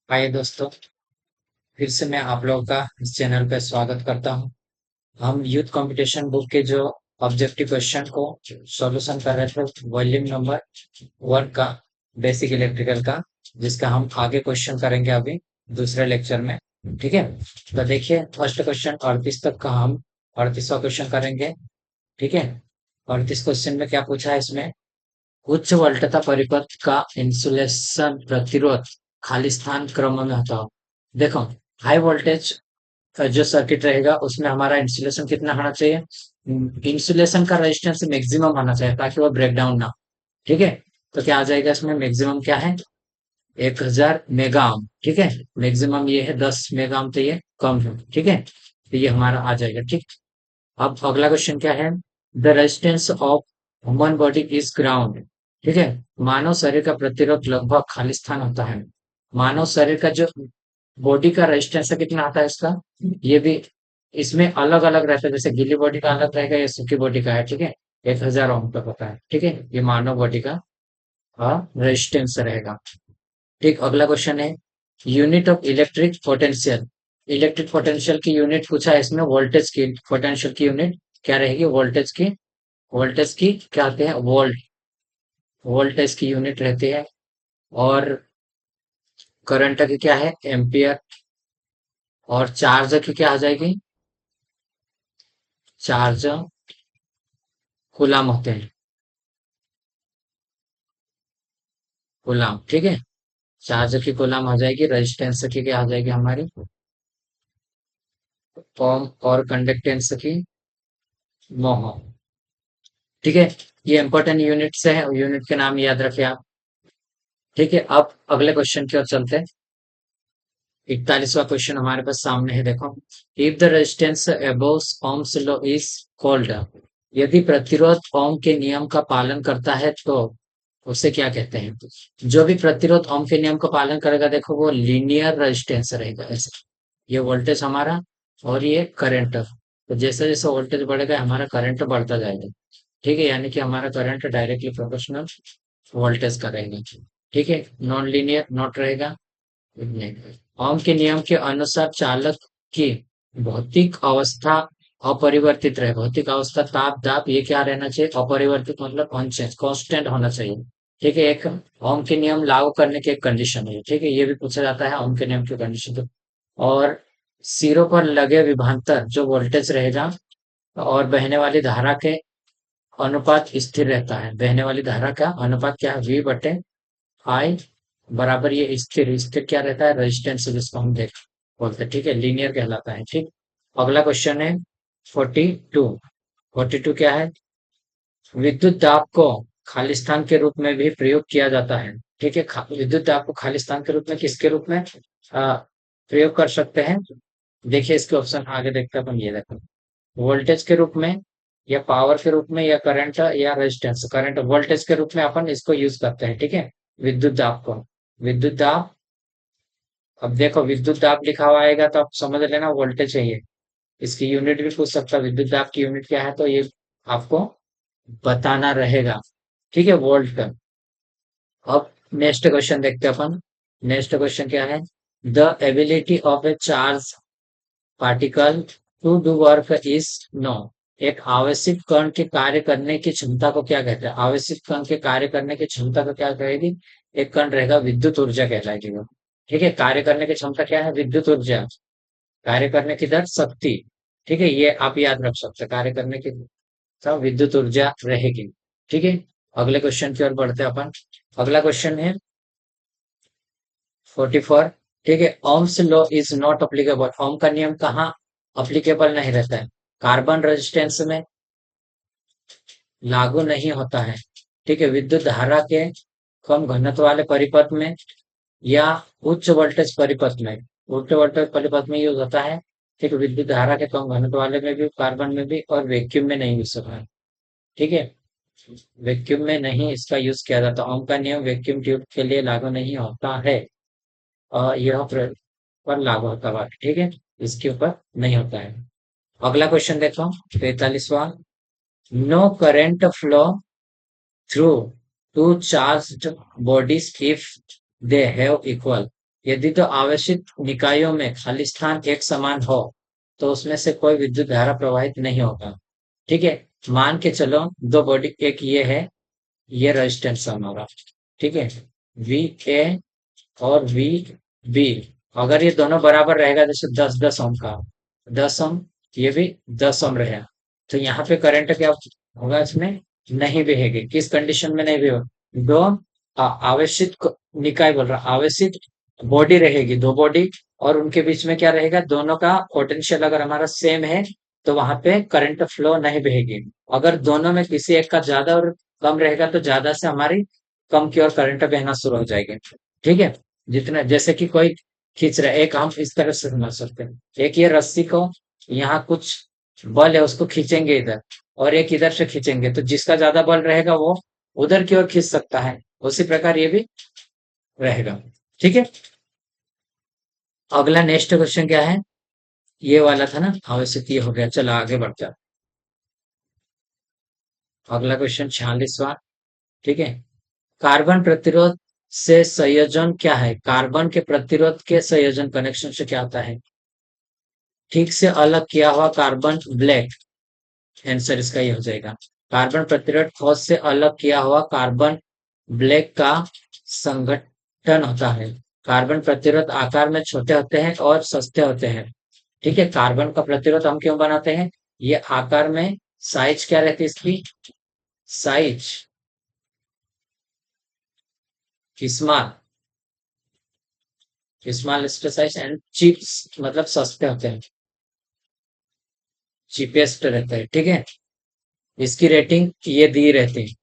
हाय दोस्तों, फिर से मैं आप लोगों का इस चैनल पे स्वागत करता हूँ। हम यूथ कंपटीशन बुक के जो ऑब्जेक्टिव क्वेश्चन को सॉल्यूशन कर रहे थे, वॉल्यूम नंबर 1 का, बेसिक इलेक्ट्रिकल का, जिसका हम आगे क्वेश्चन करेंगे अभी दूसरे लेक्चर में। ठीक है, तो देखिए फर्स्ट क्वेश्चन 38 तक का हम 38वां क्वेश्चन करेंगे। ठीक है, 38 क्वेश्चन में क्या पूछा है इसमें? उच्च वोल्टता परिपथ का इंसुलेशन प्रतिरोध खाली स्थान क्रम में हटाओ। देखो, हाई वोल्टेज का जो सर्किट रहेगा उसमें हमारा इंसुलेशन कितना होना चाहिए? इंसुलेशन का रेजिस्टेंस मैक्सिमम होना चाहिए ताकि वो ब्रेक डाउन ना हो। ठीक है, तो क्या आ जाएगा इसमें? मैक्सिमम क्या है? 1000 मेगा ओम। ठीक है, मैक्सिमम ये है 10 मेगा ओम, तो ये कम है। ठीक है, तो ये हमारा आ जाएगा। ठीक, अब अगला क्वेश्चन क्या है? The resistance of human body is ground. ठीक है, मानव शरीर का प्रतिरोध लगभग खालिस्तान होता है। मानव शरीर का जो बॉडी का रेजिस्टेंस है कितना आता है इसका? ये भी इसमें अलग अलग रहता है, जैसे गीली बॉडी का अलग रहेगा या सूखी बॉडी का है। ठीक है, 1000 ओम तक होता है। ठीक है, ये मानव बॉडी का रेजिस्टेंस रहेगा। ठीक, अगला क्वेश्चन है unit of electric potential. Electric potential की यूनिट पूछा है इसमें, वोल्टेज की पोटेंशियल की यूनिट क्या रहेगी? वोल्टेज की क्या आते हैं? वोल्ट। वोल्टेज की यूनिट रहती है। और करंट की क्या है? एम्पियर। और चार्ज की क्या आ जाएगी? चार्ज कूलाम होते हैं। कूलाम। ठीक है, चार्ज की कूलाम आ जाएगी, रेजिस्टेंस की क्या आ जाएगी हमारी? ओम। और कंडक्टेंस की मोह। ठीक है, ये इंपॉर्टेंट यूनिट से है, यूनिट के नाम याद रखें आप। ठीक है, अब अगले क्वेश्चन की ओर चलते हैं। 41वां क्वेश्चन हमारे पास सामने है, देखो। If the resistance above ohms law is called. यदि प्रतिरोध ओम के नियम का पालन करता है तो उसे क्या कहते हैं? जो भी प्रतिरोध ओम के नियम का पालन करेगा, देखो, वो लीनियर रेजिस्टेंस रहेगा। ऐसे ये वोल्टेज हमारा और ये करंट, तो जैसे जैसे वोल्टेज बढ़ेगा हमारा करंट बढ़ता जाएगा। ठीक है, यानी कि हमारा करंट डायरेक्टली प्रोपोर्शनल वोल्टेज का रहेगा। ठीक है, नॉन लीनियर नॉट रहेगा। ओम के नियम के अनुसार चालक की भौतिक अवस्था अपरिवर्तित रहे। भौतिक अवस्था ताप दाब ये क्या रहना चाहिए? अपरिवर्तित, मतलब अनचेंज, कांस्टेंट होना चाहिए। ठीक है, एक ओम के नियम लागू करने की एक कंडीशन है। ठीक है, ये भी पूछा जाता है ओम के नियम की कंडीशन तो। और सिरों पर लगे विभवांतर जो वोल्टेज रहेगा और बहने वाली धारा के अनुपात स्थिर रहता है। बहने वाली धारा का अनुपात क्या है? V बटे I बराबर ये स्थिर। स्थिर क्या रहता है? रेजिस्टेंस, जिसको हम देख बोलते हैं। ठीक है, लीनियर कहलाता है। ठीक, अगला क्वेश्चन है 42। 42 क्या है? विद्युत दाब को खालिस्तान के रूप में भी प्रयोग किया जाता है। ठीक है, विद्युत दाब को खालिस्तान के रूप में किसके रूप में प्रयोग कर सकते हैं? देखिए इसके ऑप्शन आगे देखते हैं अपन, ये देखो, वोल्टेज के रूप में या पावर के रूप में या करंट या रेजिस्टेंस। करंट वोल्टेज के रूप में अपन इसको यूज करते हैं। ठीक है, विद्युत दाब को, विद्युत दाब, अब देखो विद्युत दाब लिखा हुआ आएगा तो आप समझ लेना वोल्टेज है ये। इसकी यूनिट भी पूछ सकता है, विद्युत दाब की यूनिट क्या है, तो ये आपको बताना रहेगा। ठीक है, वोल्ट का। अब नेक्स्ट क्वेश्चन देखते हैं अपन। नेक्स्ट क्वेश्चन क्या है? The ability of a charge particle to do work is know. एक आवेशित कण के कार्य करने की क्षमता को क्या कहते हैं? आवेशित कण के कार्य करने की क्षमता को क्या कहेगी? एक कण रहेगा, विद्युत ऊर्जा कहलाएगी वो। ठीक है, कार्य करने की क्षमता क्या है? विद्युत ऊर्जा। कार्य करने की दर शक्ति। ठीक है, ये आप याद रख सकते हैं, कार्य करने की सब विद्युत ऊर्जा रहेगी। ठीक है, अगले क्वेश्चन की ओर बढ़ते हैं अपन। अगला क्वेश्चन है 44। ठीक है, Ohm's law is not applicable. Ohm का नियम कहाँ अप्लीकेबल नहीं रहता है? कार्बन रेजिस्टेंस में लागू नहीं होता है। ठीक है, विद्युत धारा के कम घनत्व वाले परिपथ में या उच्च वोल्टेज परिपथ में। उच्च वोल्टेज परिपथ में यूज होता है। ठीक है, विद्युत धारा के कम घनत्व वाले में भी, कार्बन में भी, और वैक्यूम में नहीं यूज होता है। ठीक है, वैक्यूम में नहीं इसका यूज किया जाता। ओम का नियम वैक्यूम ट्यूब के लिए लागू नहीं होता है। यह पर लागू होता है। ठीक है, इसके ऊपर नहीं होता है। अगला क्वेश्चन देखो, 43वां। No current flow through two charged bodies if they have equal. यदि तो आवेशित निकायों में खाली स्थान एक समान हो तो उसमें से कोई विद्युत धारा प्रवाहित नहीं होगा। ठीक है, मान के चलो दो बॉडी, एक ये है, ये रेजिस्टेंस है हमारा, ठीक है, वी ए और वी बी। अगर ये दोनों बराबर रहेगा, जैसे 10 10 ओम का, 10 ओम, ये भी 10 ओम रहे, तो यहाँ पे करंट क्या होगा, इसमें नहीं बहेगी। किस कंडीशन में नहीं बहेगी? दो आवेशित निकाय बोल रहा, आवेशित बॉडी रहेगी, दो बॉडी, और उनके बीच में क्या रहेगा, दोनों का पोटेंशियल अगर हमारा सेम है तो वहां पे करंट फ्लो नहीं बहेगी। अगर दोनों में किसी एक का ज्यादा और कम रहेगा तो ज्यादा से हमारी कम की ओर करंट बहना शुरू हो जाएगी। ठीक है, जितना, जैसे कि कोई खींच रहा है, एक हम इस तरह से समझ सकते हैं, एक ये रस्सी को यहाँ कुछ बल है उसको खींचेंगे इधर, और एक इधर से खींचेंगे, तो जिसका ज्यादा बल रहेगा वो उधर की ओर खींच सकता है, उसी प्रकार ये भी रहेगा। ठीक है, अगला नेक्स्ट क्वेश्चन क्या है, ये वाला था ना, आवश्यक ये हो गया, चलो आगे बढ़ते हैं। अगला क्वेश्चन 46वां। ठीक है, कार्बन प्रतिरोध से संयोजन क्या है? कार्बन के प्रतिरोध के संयोजन कनेक्शन से क्या होता है? ठीक से अलग किया हुआ कार्बन ब्लैक, आंसर इसका ये हो जाएगा। कार्बन प्रतिरोध ठोस से अलग किया हुआ कार्बन ब्लैक का संगठन होता है। कार्बन प्रतिरोध आकार में छोटे होते हैं और सस्ते होते हैं। ठीक है, कार्बन का प्रतिरोध हम क्यों बनाते हैं? ये आकार में, साइज क्या रहती है इसकी, size small, small size, and chips मतलब सस्ते होते हैं, चीपेस्ट रहता है। ठीक है, इसकी रेटिंग ये दी रहती है,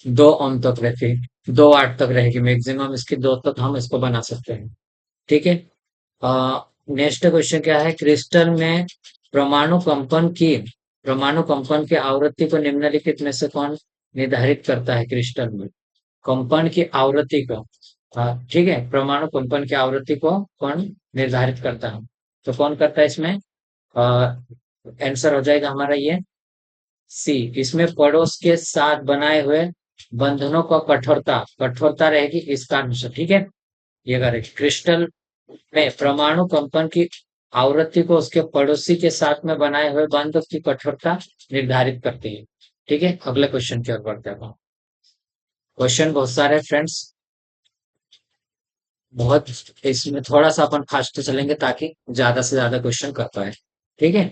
2 ओम तक रहती है, 2 वाट तक रहेगी मैक्सिमम इसकी, 2 तक हम इसको बना सकते हैं। ठीक है, नेक्स्ट क्वेश्चन क्या है, क्रिस्टल में परमाणु कंपन की, परमाणु कंपन की आवृत्ति को निम्नलिखित में से कौन निर्धारित करता है? क्रिस्टल में कंपन की आवृत्ति को, ठीक है, परमाणु कंपन की आवृत्ति को कौन निर्धारित करता है? तो कौन करता है इसमें? आंसर हो जाएगा हमारा ये सी। इसमें पड़ोस के साथ बनाए हुए बंधनों का कठोरता, कठोरता रहेगी इसका आंसर। ठीक है, ये करेक्ट। क्रिस्टल में परमाणु कंपन की आवृत्ति को उसके पड़ोसी के साथ में बनाए हुए बंध की कठोरता निर्धारित करती है। ठीक है, अगले क्वेश्चन की ओर बढ़ते हैं। क्वेश्चन बहुत सारे फ्रेंड्स, बहुत, इसमें थोड़ा सा अपन फास्ट चलेंगे ताकि ज्यादा से ज्यादा क्वेश्चन कर पाए। ठीक है,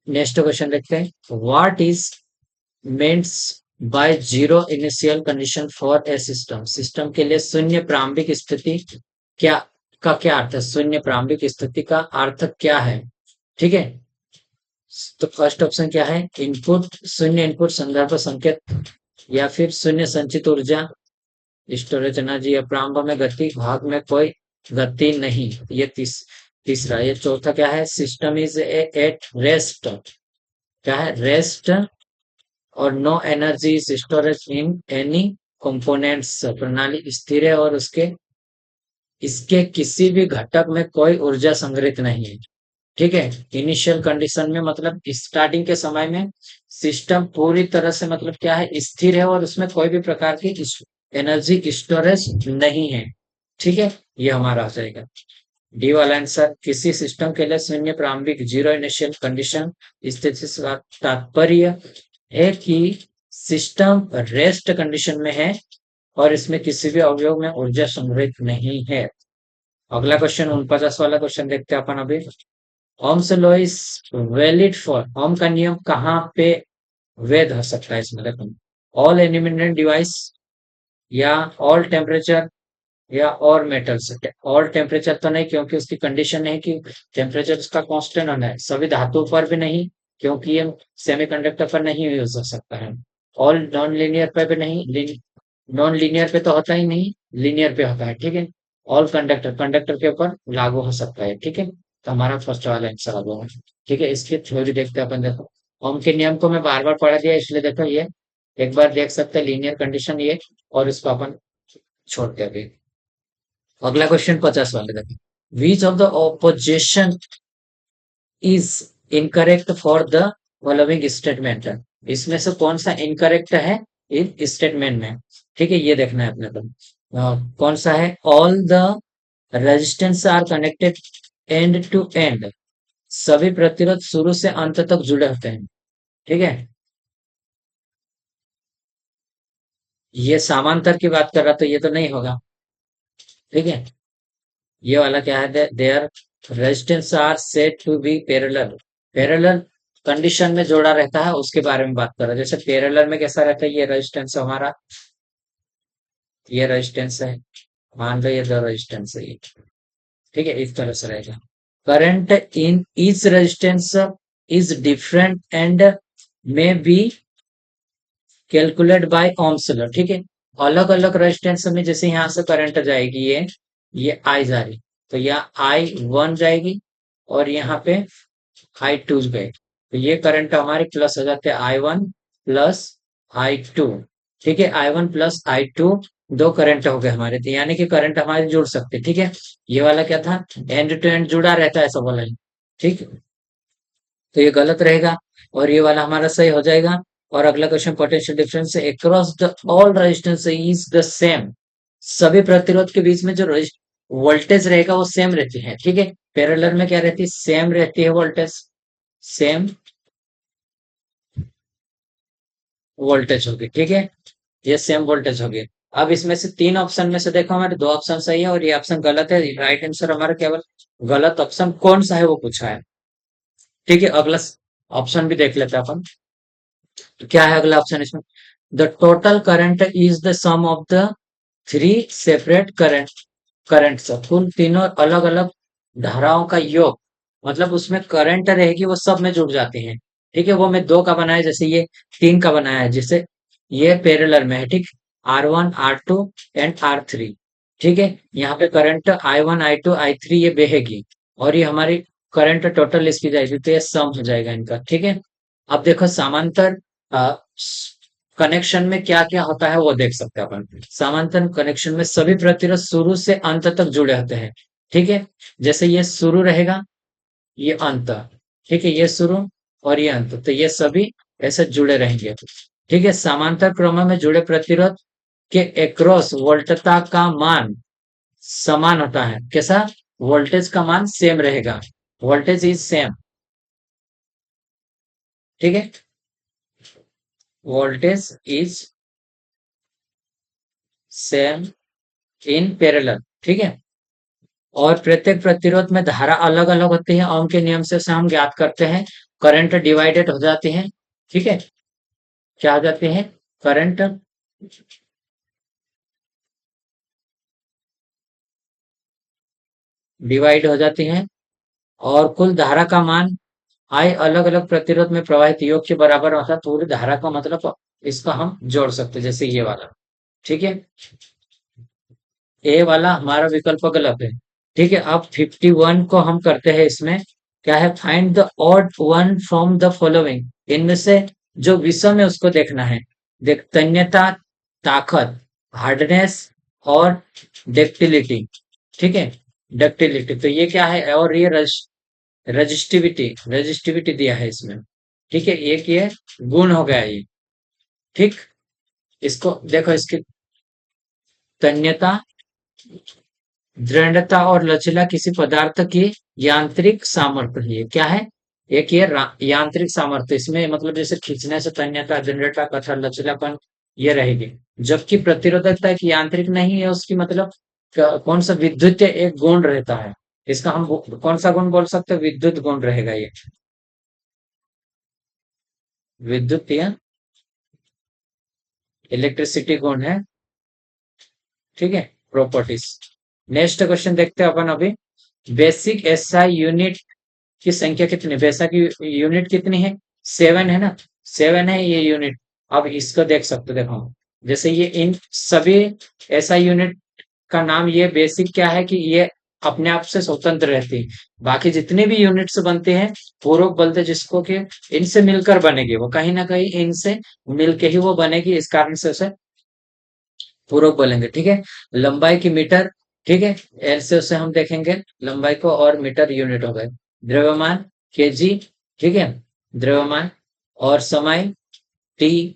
नेक्स्ट क्वेश्चन देखते हैं, what is means by zero initial condition for a system? System के लिए शून्य प्रारंभिक स्थिति क्या, का क्या अर्थ है? शून्य प्रारंभिक स्थिति का अर्थ क्या है? ठीक है, तो फर्स्ट ऑप्शन क्या है, इनपुट, शून्य इनपुट संदर्भ संकेत, या फिर शून्य संचित ऊर्जा, स्टोरेज एनर्जी, या प्रारंभ में गति, भाग में कोई गति नहीं। ये तीसरा। ये चौथा क्या है, सिस्टम इज एट रेस्ट, क्या है, रेस्ट, और no energy is storage in any components, प्रणाली स्थिर है और उसके, इसके किसी भी घटक में कोई ऊर्जा संग्रहित नहीं है। ठीक है, इनिशियल कंडीशन में मतलब स्टार्टिंग के समय में सिस्टम पूरी तरह से मतलब क्या है, स्थिर है और उसमें कोई भी प्रकार की एनर्जी स्टोरेज नहीं है। ठीक है, ये हमारा हो जाएगा डी वाला आंसर। किसी सिस्टम के लिए शून्य प्रारंभिक, जीरो इनिशियल कंडीशन स्थिति से तात्पर्य है कि सिस्टम रेस्ट कंडीशन में है और इसमें किसी भी अवयव में ऊर्जा संग्रहित नहीं है। अगला क्वेश्चन 49 वाला क्वेश्चन देखते हैं अपन अभी। Ohm's law is valid for, Ohm का नियम कहाँ पे वैध हो सकता है इसमें? देखो, ऑल एल्यूमिनियम डिवाइस, या ऑल टेम्परेचर, या और मेटल्स। ऑल टेम्परेचर तो नहीं, क्योंकि उसकी कंडीशन है कि टेम्परेचर उसका कांस्टेंट होना है। सभी धातुओं पर भी नहीं, क्योंकि ये सेमीकंडक्टर पर नहीं यूज हो सकता है। ऑल नॉन लीनियर पे भी नहीं, नॉन लीनियर पे तो होता ही नहीं, लीनियर पे होता है। ठीक है, ऑल कंडक्टर, कंडक्टर के ऊपर लागू हो सकता है। ठीक है, तो हमारा फर्स्ट वाला आंसर आ गया। ठीक है, इसकी थ्योरी देखते हैं अपन। देखो, ओम के नियम को मैं बार बार पढ़ा दिया, इसलिए देखो ये एक बार देख सकते हैं, लीनियर कंडीशन ये, और इसको अपन छोड़ते अभी। अगला क्वेश्चन 50 वाले देखो, which of the opposition is incorrect for the following statement? इसमें से कौन सा इनकरेक्ट है इन स्टेटमेंट में? ठीक है, ये देखना है अपने को। कौन सा है? All the resistance are connected end to end, सभी प्रतिरोध शुरू से अंत तक जुड़े होते हैं। ठीक है, ये समांतर की बात कर रहा तो ये तो नहीं होगा। ठीक है, ये वाला क्या है? Their resistance are set to be parallel. Parallel condition में जोड़ा रहता है, उसके बारे में बात कर रहा है। जैसे पैरेलल में कैसा रहता है? ये रेजिस्टेंस हमारा, ये रेजिस्टेंस है, मान लो ये दो रेजिस्टेंस है ये। ठीक है, इस तरह से रहेगा। Current in each resistance is different and may be calculate bye ohms law. ठीक है, अलग अलग रेजिस्टेंस में जैसे यहाँ से करंट जाएगी, ये आई जा रही, तो यहाँ I1 जाएगी और यहाँ पे I2 गए, तो ये करंट हमारे प्लस हो जाते हैं I1 प्लस I2। ठीक है, I1 प्लस I2 दो करंट हो गए हमारे, तो यानी कि करंट हमारे जुड़ सकते। ठीक है, ये वाला क्या था? एंड टू एंड जुड़ा रहता है, ऐसा बोला है। ठीक, तो ये गलत रहेगा और ये वाला हमारा सही हो जाएगा। और अगला question, potential difference across the all resistance is the same. सभी प्रतिरोध के बीच में जो वोल्टेज रहेगा वो सेम रहती है। ठीक है, पैरेलल में क्या रहती है? सेम रहती है वोल्टेज, सेम वोल्टेज होगी। ठीक है, ये सेम वोल्टेज होगी। अब इसमें से तीन ऑप्शन में से देखो, हमारे दो ऑप्शन सही है और ये ऑप्शन गलत है। राइट आंसर हमारा केवल गलत ऑप्शन कौन सा है वो पूछा है। ठीक है, अगला ऑप्शन भी देख लेते हैं अपन। तो क्या है अगला ऑप्शन इसमें? The total current is the sum of the three separate current से, कुल तीनों अलग अलग धाराओं का योग, मतलब उसमें करंट रहेगी वो सब में जुड़ जाती हैं। ठीक है, वो मैं दो का बनाया, जैसे ये तीन का बनाया है, जैसे ये पैरेलल में है। ठीक, R1 R2 एंड R3। ठीक है, यहाँ पे करंट I1 I2 I3 ये बहेगी और ये हमारी करंट टोटल इसकी जाएगी, तो ये सम हो जाएगा इनका। ठीक है, अब देखो समांतर कनेक्शन में क्या क्या होता है वो देख सकते हैं अपन। समांतर कनेक्शन में सभी प्रतिरोध शुरू से अंत तक जुड़े होते हैं। ठीक है, जैसे ये शुरू रहेगा, ये अंत। ठीक है, ये शुरू और ये अंत, तो ये सभी ऐसे जुड़े रहेंगे। ठीक है, समांतर क्रम में जुड़े प्रतिरोध के एक्रॉस वोल्टता का मान समान होता है। कैसा? वोल्टेज का मान सेम रहेगा, वोल्टेज इज सेम। ठीक है, voltage is same in parallel. ठीक है, और प्रत्येक प्रतिरोध में धारा अलग अलग होती है, ओम के नियम से हम ज्ञात करते हैं। करंट डिवाइडेड हो जाते हैं। ठीक है, क्या हो जाते हैं? करंट डिवाइड हो जाती हैं और कुल धारा का मान आई अलग अलग प्रतिरोध में प्रवाहित योग के बराबर होता है। पूरी धारा का मतलब इसका हम जोड़ सकते हैं, जैसे ये वाला। ठीक है, ए वाला हमारा विकल्प गलत है। ठीक है, अब 51 को हम करते हैं। इसमें क्या है? Find the odd one from the following. इनमें से जो विषम है उसको देखना है। देख, तन्यता, ताकत, हार्डनेस और डक्टिलिटी। ठीक है, डक्टिलिटी तो ये क्या है? और ये रजिस्टिविटी, रजिस्टिविटी दिया है इसमें। ठीक है, एक ये गुण हो गया ये। ठीक, इसको देखो, इसकी तन्यता, दृढ़ता और लचीला किसी पदार्थ की यांत्रिक सामर्थ्य है। क्या है? एक ये यांत्रिक सामर्थ्य, इसमें मतलब जैसे खींचने से तन्यता, दृढ़ता, कठोर, लचीलापन ये रहेगी। जबकि प्रतिरोधकता एक यांत्रिक नहीं है, उसकी मतलब कौन सा? विद्युत एक गुण रहता है। इसका हम कौन सा गुण बोल सकते हैं? विद्युत गुण रहेगा ये, विद्युत या इलेक्ट्रिसिटी गुण है। ठीक है, प्रॉपर्टीज। नेक्स्ट क्वेश्चन देखते हैं अपन अभी। बेसिक एसआई यूनिट की संख्या कितनी? बेसिक की यूनिट कितनी है? 7 है ना, 7 है ये यूनिट। अब इसको देख सकते हो, देखो, जैसे ये इन सभी एसआई यूनिट का नाम, ये बेसिक क्या है कि ये अपने आप से स्वतंत्र रहती है। बाकी जितने भी यूनिट्स बनते हैं, पूरक बोलते जिसको कि इनसे मिलकर बनेगी, वो कहीं ना कहीं इनसे मिलके ही वो बनेगी, इस कारण से उसे पूरक बोलेंगे। ठीक है, लंबाई की मीटर। ठीक है, एल से उसे हम देखेंगे लंबाई को, और मीटर यूनिट हो गए। द्रव्यमान केजी। ठीक है, द्रव्यमान। और समय टी।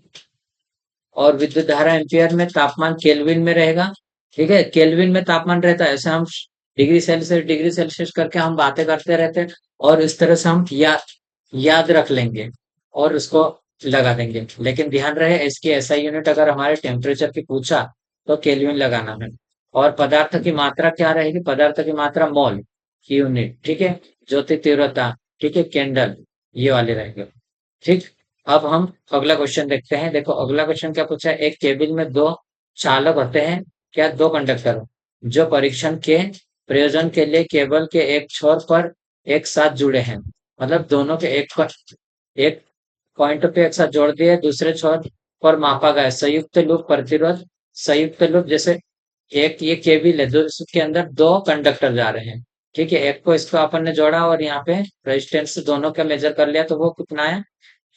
और विद्युत धारा एम्पियर में, तापमान केल्विन में रहेगा। ठीक है, केल्विन में तापमान रहता है, ऐसे हम डिग्री सेल्सियस करके हम बातें करते रहते हैं, और इस तरह से हम याद रख लेंगे और उसको लगा देंगे। लेकिन ध्यान रहे, इसकी एसआई यूनिट अगर हमारे टेम्परेचर की पूछा तो केल्विन लगाना है। और पदार्थ की मात्रा क्या रहेगी? पदार्थ की मात्रा मोल की यूनिट, ठीक है। ज्योति तीव्रता, ठीक है, कैंडल, ये वाले रहेंगे। ठीक। अब हम अगला क्वेश्चन देखते हैं। देखो अगला क्वेश्चन क्या पूछा है, एक केबिन में दो चालक होते हैं, क्या दो कंडक्टर, जो परीक्षण के प्रयोजन के लिए केबल के एक छोर पर एक साथ जुड़े हैं। मतलब दोनों के एक पॉइंट पे एक साथ जोड़ दिए, दूसरे छोर पर मापा गया संयुक्त लूप प्रतिरोध। संयुक्त लूप जैसे एक ये केबिल है, जो इसके अंदर दो कंडक्टर जा रहे हैं, ठीक है। एक को इसको अपन ने जोड़ा और यहाँ पे रेजिस्टेंस दोनों का मेजर कर लिया, तो वो कितना है,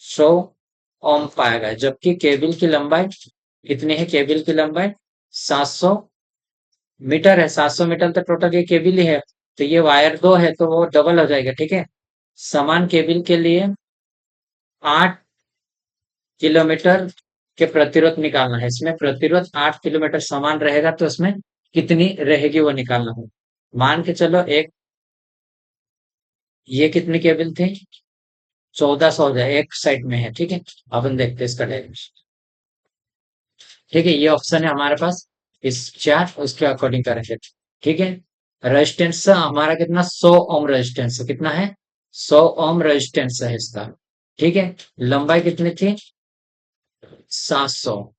100 ओम पाया गया। जबकि केबिल की लंबाई कितनी है? केबिल की लंबाई 700 मीटर है। 700 मीटर तो टोटल ये केबिल ही है, तो ये वायर दो है तो वो डबल हो जाएगा, ठीक है। समान केबिल के लिए 8 किलोमीटर के प्रतिरोध निकालना है। इसमें प्रतिरोध 8 किलोमीटर समान रहेगा, तो इसमें कितनी रहेगी वो निकालना है। मान के चलो एक, ये कितनी केबिल थी? 1400 हो जाए, एक साइड में है, ठीक है। अपन देखते हैं इसका डायरेक्शन। ठीक है, ये ऑप्शन है हमारे पास, इस चार उसके अकॉर्डिंग करेंगे, ठीक है। रेजिस्टेंस हमारा कितना, 100 ओम रेजिस्टेंस कितना है, 100 ओम रेजिस्टेंस है इसका, ठीक है। लंबाई कितनी थी, 700,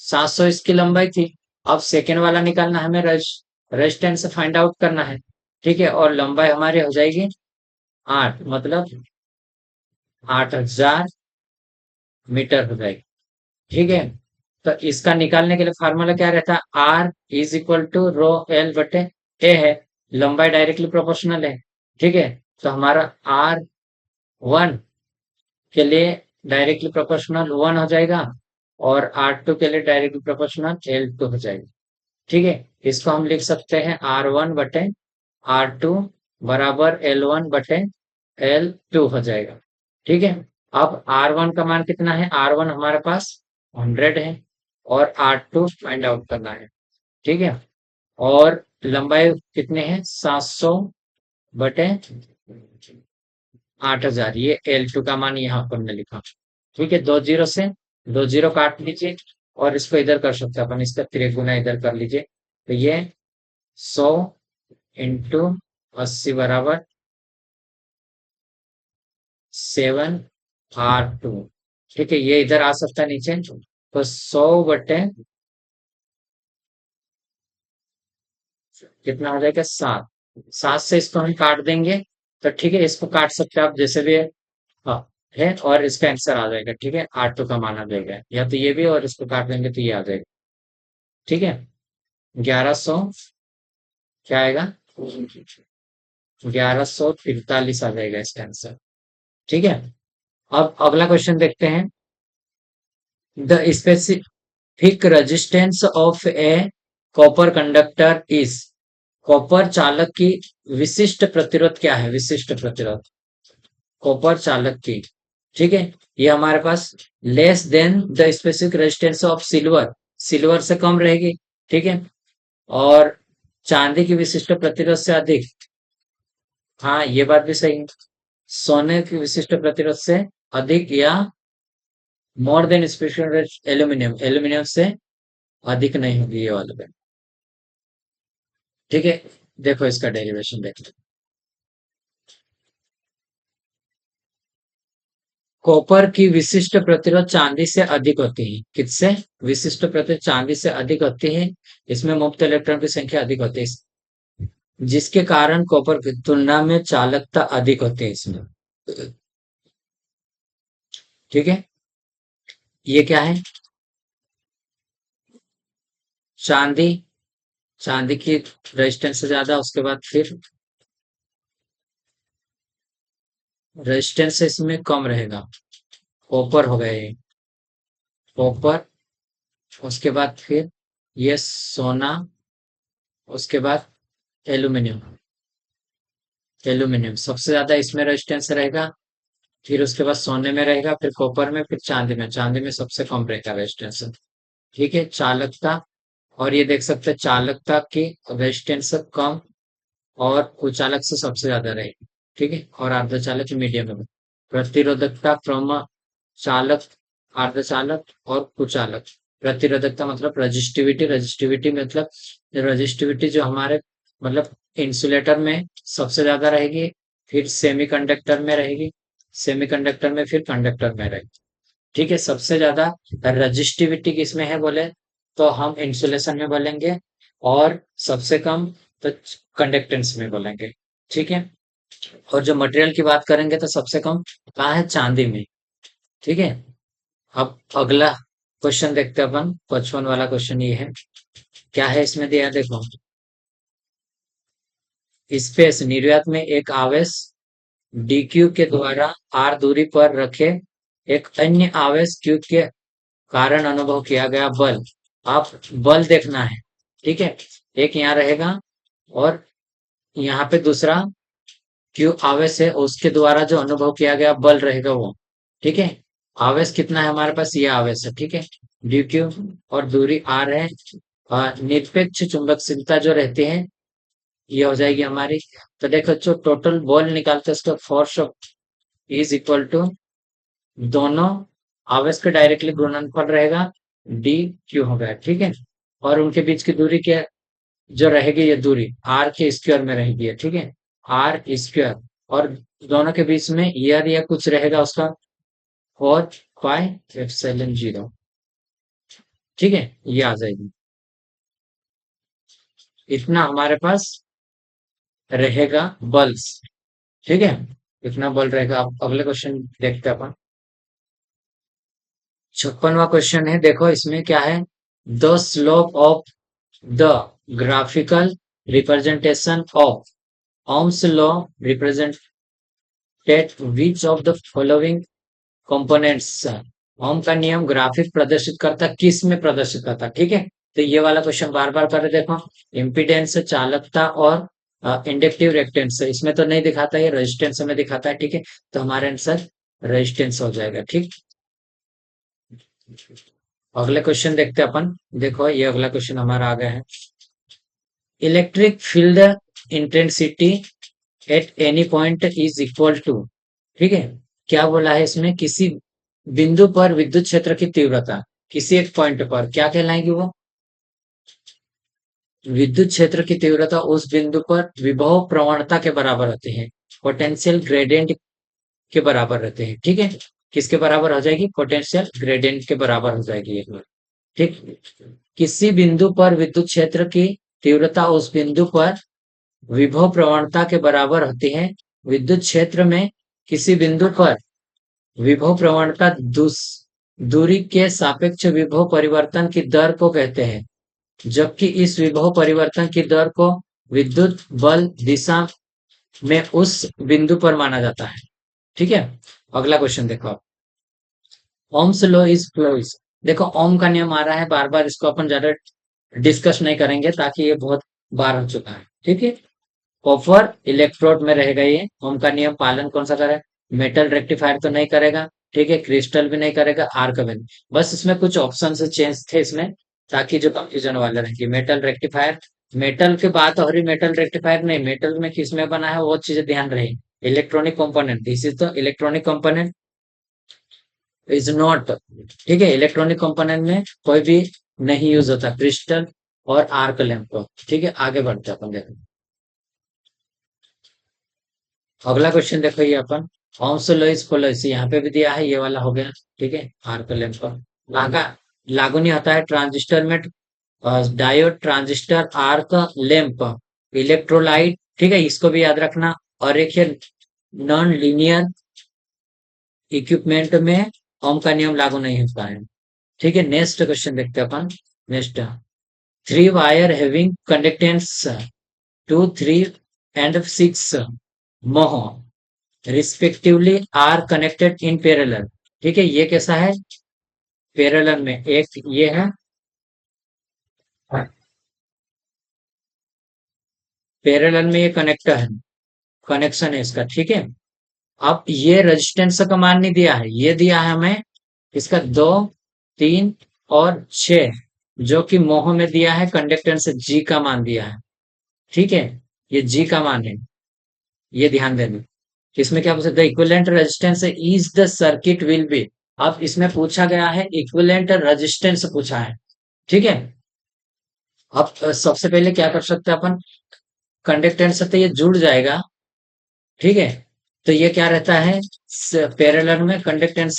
700 इसकी लंबाई थी। अब सेकेंड वाला निकालना है हमें, रेजिस्टेंस फाइंड आउट करना है, ठीक है। और लंबाई हमारी हो जाएगी 8, मतलब 8000 मीटर हो जाएगी, ठीक है। तो इसका निकालने के लिए फार्मूला क्या रहता है, R is equal to rho L बटे ए है। लंबाई डायरेक्टली प्रोपोर्शनल है, ठीक है। तो हमारा आर वन के लिए डायरेक्टली प्रोपोर्शनल 1 हो जाएगा, और आर टू के लिए डायरेक्टली प्रोपोर्शनल एल टू हो जाएगा, ठीक है। इसको हम लिख सकते हैं आर वन बटे आर टू बराबर एल वन बटे एल टू हो जाएगा, ठीक है। अब आर वन का मान कितना है, आर वन हमारे पास 100 है, और आर टू फाइंड आउट करना है, ठीक है। और लंबाई कितने हैं, 700 बटे 8000, ये एल टू का मान यहाँ पर हमने लिखा, ठीक है। दो जीरो से दो जीरो काट लीजिए, और इसको इधर कर सकते हैं अपन, इसका त्रिगुना इधर कर लीजिए, तो ये 100 इंटू 80 बराबर 7R2, ठीक है। ये इधर आ सकता है नीचे, तो 100 बटे कितना हो जाएगा, 7। 7 से इसको हम काट देंगे, तो ठीक है, इसको काट सकते हैं आप जैसे भी है, हाँ, है। और इसका आंसर आ जाएगा, ठीक है, R2 का मान आ जाएगा, या तो ये भी, और इसको काट देंगे तो ये आ जाएगा, ठीक है। 1100 क्या आएगा, 1143 आ जाएगा इसका आंसर, ठीक है। अब अगला क्वेश्चन देखते हैं, the specific resistance of A copper conductor is. Copper चालक की विशिष्ट प्रतिरोध क्या है, विशिष्ट प्रतिरोध कॉपर चालक की, ठीक है। ये हमारे पास less than the specific resistance of silver, silver से कम रहेगी, ठीक है। और चांदी की विशिष्ट प्रतिरोध से अधिक, हाँ ये बात भी सही है। सोने की विशिष्ट प्रतिरोध से अधिक, या more than specific aluminium, aluminium से अधिक नहीं होगी, ये वाला भी, ठीक है। देखो इसका डेरिवेशन देखते हैं। कॉपर की विशिष्ट प्रतिरोध चांदी से अधिक होती है, किससे, विशिष्ट प्रतिरोध चांदी से अधिक होती है, इसमें मुक्त इलेक्ट्रॉन की संख्या अधिक होती है, जिसके कारण कॉपर की तुलना में चालकता अधिक होती है इसमें, ठीक है। ये क्या है, चांदी, चांदी की रेजिस्टेंस से ज्यादा, उसके बाद फिर रेजिस्टेंस इसमें कम रहेगा, कॉपर हो गया ये, कॉपर, उसके बाद फिर ये सोना, उसके बाद एल्यूमिनियम, एल्यूमिनियम सबसे ज्यादा इसमें रेजिस्टेंस रहेगा, फिर उसके बाद सोने में रहेगा, फिर कॉपर में, फिर चांदी में, चांदी में सबसे कम रहेगा रेजिस्टेंस, ठीक है। चालकता और ये देख सकते हैं चालकता की रेजिस्टेंस कम और कुचालक से सबसे ज्यादा रहेगी। ठीक है, और अर्धचालक मीडियम में। प्रतिरोधकता क्रम चालक, अर्धचालक और कुचालक। प्रतिरोधकता मतलब रजिस्टिविटी, रजिस्टिविटी मतलब रजिस्टिविटी जो हमारे मतलब इंसुलेटर में सबसे ज्यादा रहेगी, फिर सेमीकंडक्टर में रहेगी, सेमीकंडक्टर में फिर कंडक्टर में रहेगी। ठीक है, सबसे ज्यादा रजिस्टिविटी किसमें है बोले तो हम इंसुलेशन में बोलेंगे, और सबसे कम तो कंडक्टेंस में बोलेंगे। ठीक है, और जो मटेरियल की बात करेंगे तो सबसे कम कहाँ है, चांदी में। ठीक है, अब अगला क्वेश्चन देखते हैं अपन, 55 वाला क्वेश्चन ये है। क्या है इसमें दिया देखो, स्पेस निर्वात में एक आवेश dq के द्वारा r दूरी पर रखे एक अन्य आवेश q के कारण अनुभव किया गया बल। आप बल देखना है। ठीक है, एक यहाँ रहेगा और यहाँ पे दूसरा q आवेश है, उसके द्वारा जो अनुभव किया गया बल रहेगा वो। ठीक है, आवेश कितना है हमारे पास, ये आवेश है। ठीक है, dq और दूरी r है। निरपेक्ष चुंबकशीलता जो रहती है ये हो जाएगी हमारी। तो देखो जो टोटल बॉल निकालते हैं उसका फोर्स इज इक्वल टू दोनों आवेश के डायरेक्टली गुणनफल रहेगा, डी क्यू हो गया। ठीक है, और उनके बीच की दूरी क्या जो रहेगी, ये दूरी आर के स्क्वायर में रहेगी। ठीक है, आर स्क्वायर, और दोनों के बीच में ईयर या कुछ रहेगा उसका 4 पाई एप्सिलॉन 0। ठीक है, ये आ जाएगी, इतना हमारे पास रहेगा बल्स। ठीक है, इतना बल रहेगा। अब अगले क्वेश्चन देखते हैं अपन, 56वां क्वेश्चन है। देखो इसमें क्या है, the slope of the graphical representation of Ohm's law represented which of the following components। ओम का नियम ग्राफिक प्रदर्शित करता किस में प्रदर्शित करता। ठीक है, तो ये वाला क्वेश्चन बार बार कर देखो, इम्पीडेंस, चालकता और इंडक्टिव रिएक्टेंस। इसमें तो नहीं दिखाता, ये रेजिस्टेंस में दिखाता है। ठीक है, तो हमारा आंसर रेजिस्टेंस हो जाएगा। ठीक, अगले क्वेश्चन देखते हैं अपन। देखो ये अगला क्वेश्चन हमारा आ गया है, electric field intensity at any point is equal to. ठीक है, क्या बोला है इसमें, किसी बिंदु पर विद्युत क्षेत्र की तीव्रता किसी एक पॉइंट पर क्या कहलाएगी वो, विद्युत क्षेत्र की तीव्रता उस बिंदु पर विभव प्रवणता के बराबर होती है, पोटेंशियल ग्रेडियंट के बराबर रहते हैं। ठीक है, किसके बराबर हो जाएगी, पोटेंशियल ग्रेडियंट के बराबर हो जाएगी एक बार। ठीक, किसी बिंदु पर विद्युत क्षेत्र की तीव्रता उस बिंदु पर विभव प्रवणता के बराबर होती है। विद्युत क्षेत्र में किसी बिंदु पर विभव प्रवणता दूरी के सापेक्ष विभव परिवर्तन की दर को कहते हैं, जबकि इस विभव परिवर्तन की दर को विद्युत बल दिशा में उस बिंदु पर माना जाता है। ठीक है, अगला क्वेश्चन देखो, ओम्स लॉ इज क्लोज। देखो ओम का नियम आ रहा है बार बार, इसको अपन ज्यादा डिस्कस नहीं करेंगे ताकि ये बहुत बार हो चुका है। ठीक है, कॉपर इलेक्ट्रोड में रहेगा ये। ओम का नियम पालन कौन सा करे, मेटल रेक्टिफायर तो नहीं करेगा। ठीक है, क्रिस्टल भी नहीं करेगा, आर्क भी नहीं। बस इसमें कुछ ऑप्शन से चेंज थे इसमें, ताकि जो कंफ्यूजन वाले रहेंगे। मेटल रेक्टिफायर, मेटल के बात हो रही, मेटल रेक्टिफायर नहीं, मेटल में किस में बना है वो चीजें ध्यान रहे। Electronic component, this is the electronic component is not. ठीक है, इलेक्ट्रॉनिक कंपोनेंट में कोई भी नहीं यूज होता क्रिस्टल और आर्क लैंप। ठीक है, आगे बढ़ते अपन देखो, अगला क्वेश्चन देखो ये अपन, ऑम्स लॉ इज फॉलोइज, यहाँ पे भी दिया है, ये वाला हो गया। ठीक है, आर्क लैंप पर लागा लागू नहीं होता है ट्रांजिस्टर में, diode, transistor, arc lamp, electrolyte. ठीक है, इसको भी याद रखना। और एक है नॉन लीनियर इक्विपमेंट में ओम का नियम लागू नहीं होता है। ठीक है, नेक्स्ट क्वेश्चन देखते हैं अपन। Next, three wire having conductance 2, 3 and 6 mho respectively are connected in parallel. ठीक है, ये कैसा है, पैरेलल में। एक ये है, पैरेलल में ये कनेक्टर है, कनेक्शन है इसका। ठीक है, अब ये रेजिस्टेंस का मान नहीं दिया है, ये दिया है हमें इसका 2, 3 और 6। जो कि मोह में दिया है कंडक्टेंस जी का मान दिया है। ठीक है, ये जी का मान है, ये ध्यान देना। इसमें क्या पूछा, the equivalent resistance is the circuit will be. अब इसमें पूछा गया है इक्विवेलेंट रेजिस्टेंस पूछा है। ठीक है, अब सबसे पहले क्या कर सकते हैं अपन, कंडक्टेंस से तो ये जुड़ जाएगा। ठीक है, तो ये क्या रहता है, पैरेलल में conductance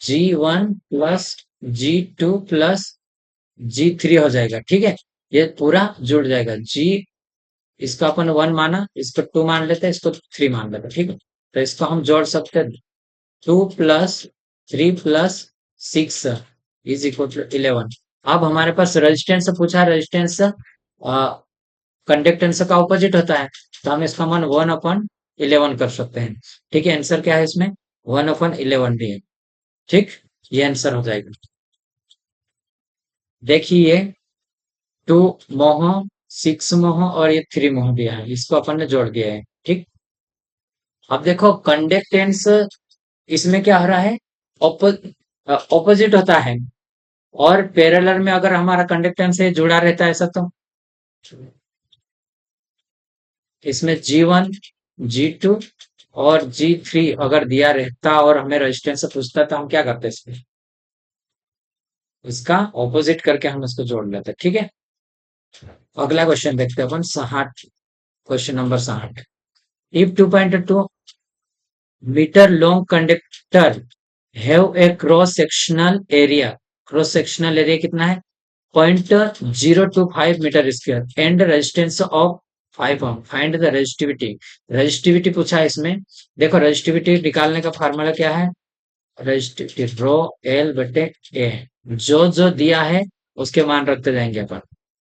G1 plus G2 plus G3 हो जाएगा। ठीक है, ये पूरा जुड़ जाएगा। जी, इसको अपन 1 माना, इसको 2 मान लेते हैं, इसको 3 मान लेते हैं। ठीक है, तो इसको हम जोड़ सकते हैं, 2 plus 3 plus 6 is equal to 11। अब हमारे पास रेजिस्टेंस पूछा है, रेजिस्टेंस कंडक्टेंस का ऑपोजिट होता है, तो हम इसका मान 1/11 कर सकते हैं। ठीक है, आंसर क्या है इसमें, 1/11 भी है। ठीक, ये आंसर हो जाएगा। देखिए, 2 मोह, 6 मोह और ये 3 मोह दिया है, इसको अपन ने जोड़ दिया है। ठीक, अब देखो कंडक्टेंस इसमें क्या हो रहा है, ऑपोजिट होता है, और पैरेलल में अगर हमारा कंडक्टेंस से जुड़ा रहता है ऐसा, तो इसमें G1 G2 और G3 अगर दिया रहता और हमें रेजिस्टेंस से पूछता, तो हम क्या करते इसमें, इसका ऑपोजिट करके हम इसको जोड़ लेते। ठीक है, अगला क्वेश्चन देखते हैं अपन, 60, question number 60। If 2.2 metre long conductor have a cross sectional area कितना है, 0.025 metre square and resistance of 5 ohm, find the resistivity. Resistivity पूछा है इसमें। देखो रेजिस्टिविटी निकालने का फार्मूला क्या है, रेजिस्टिविटी रो एल बटे ए, जो जो दिया है उसके मान रखते जाएंगे अपन।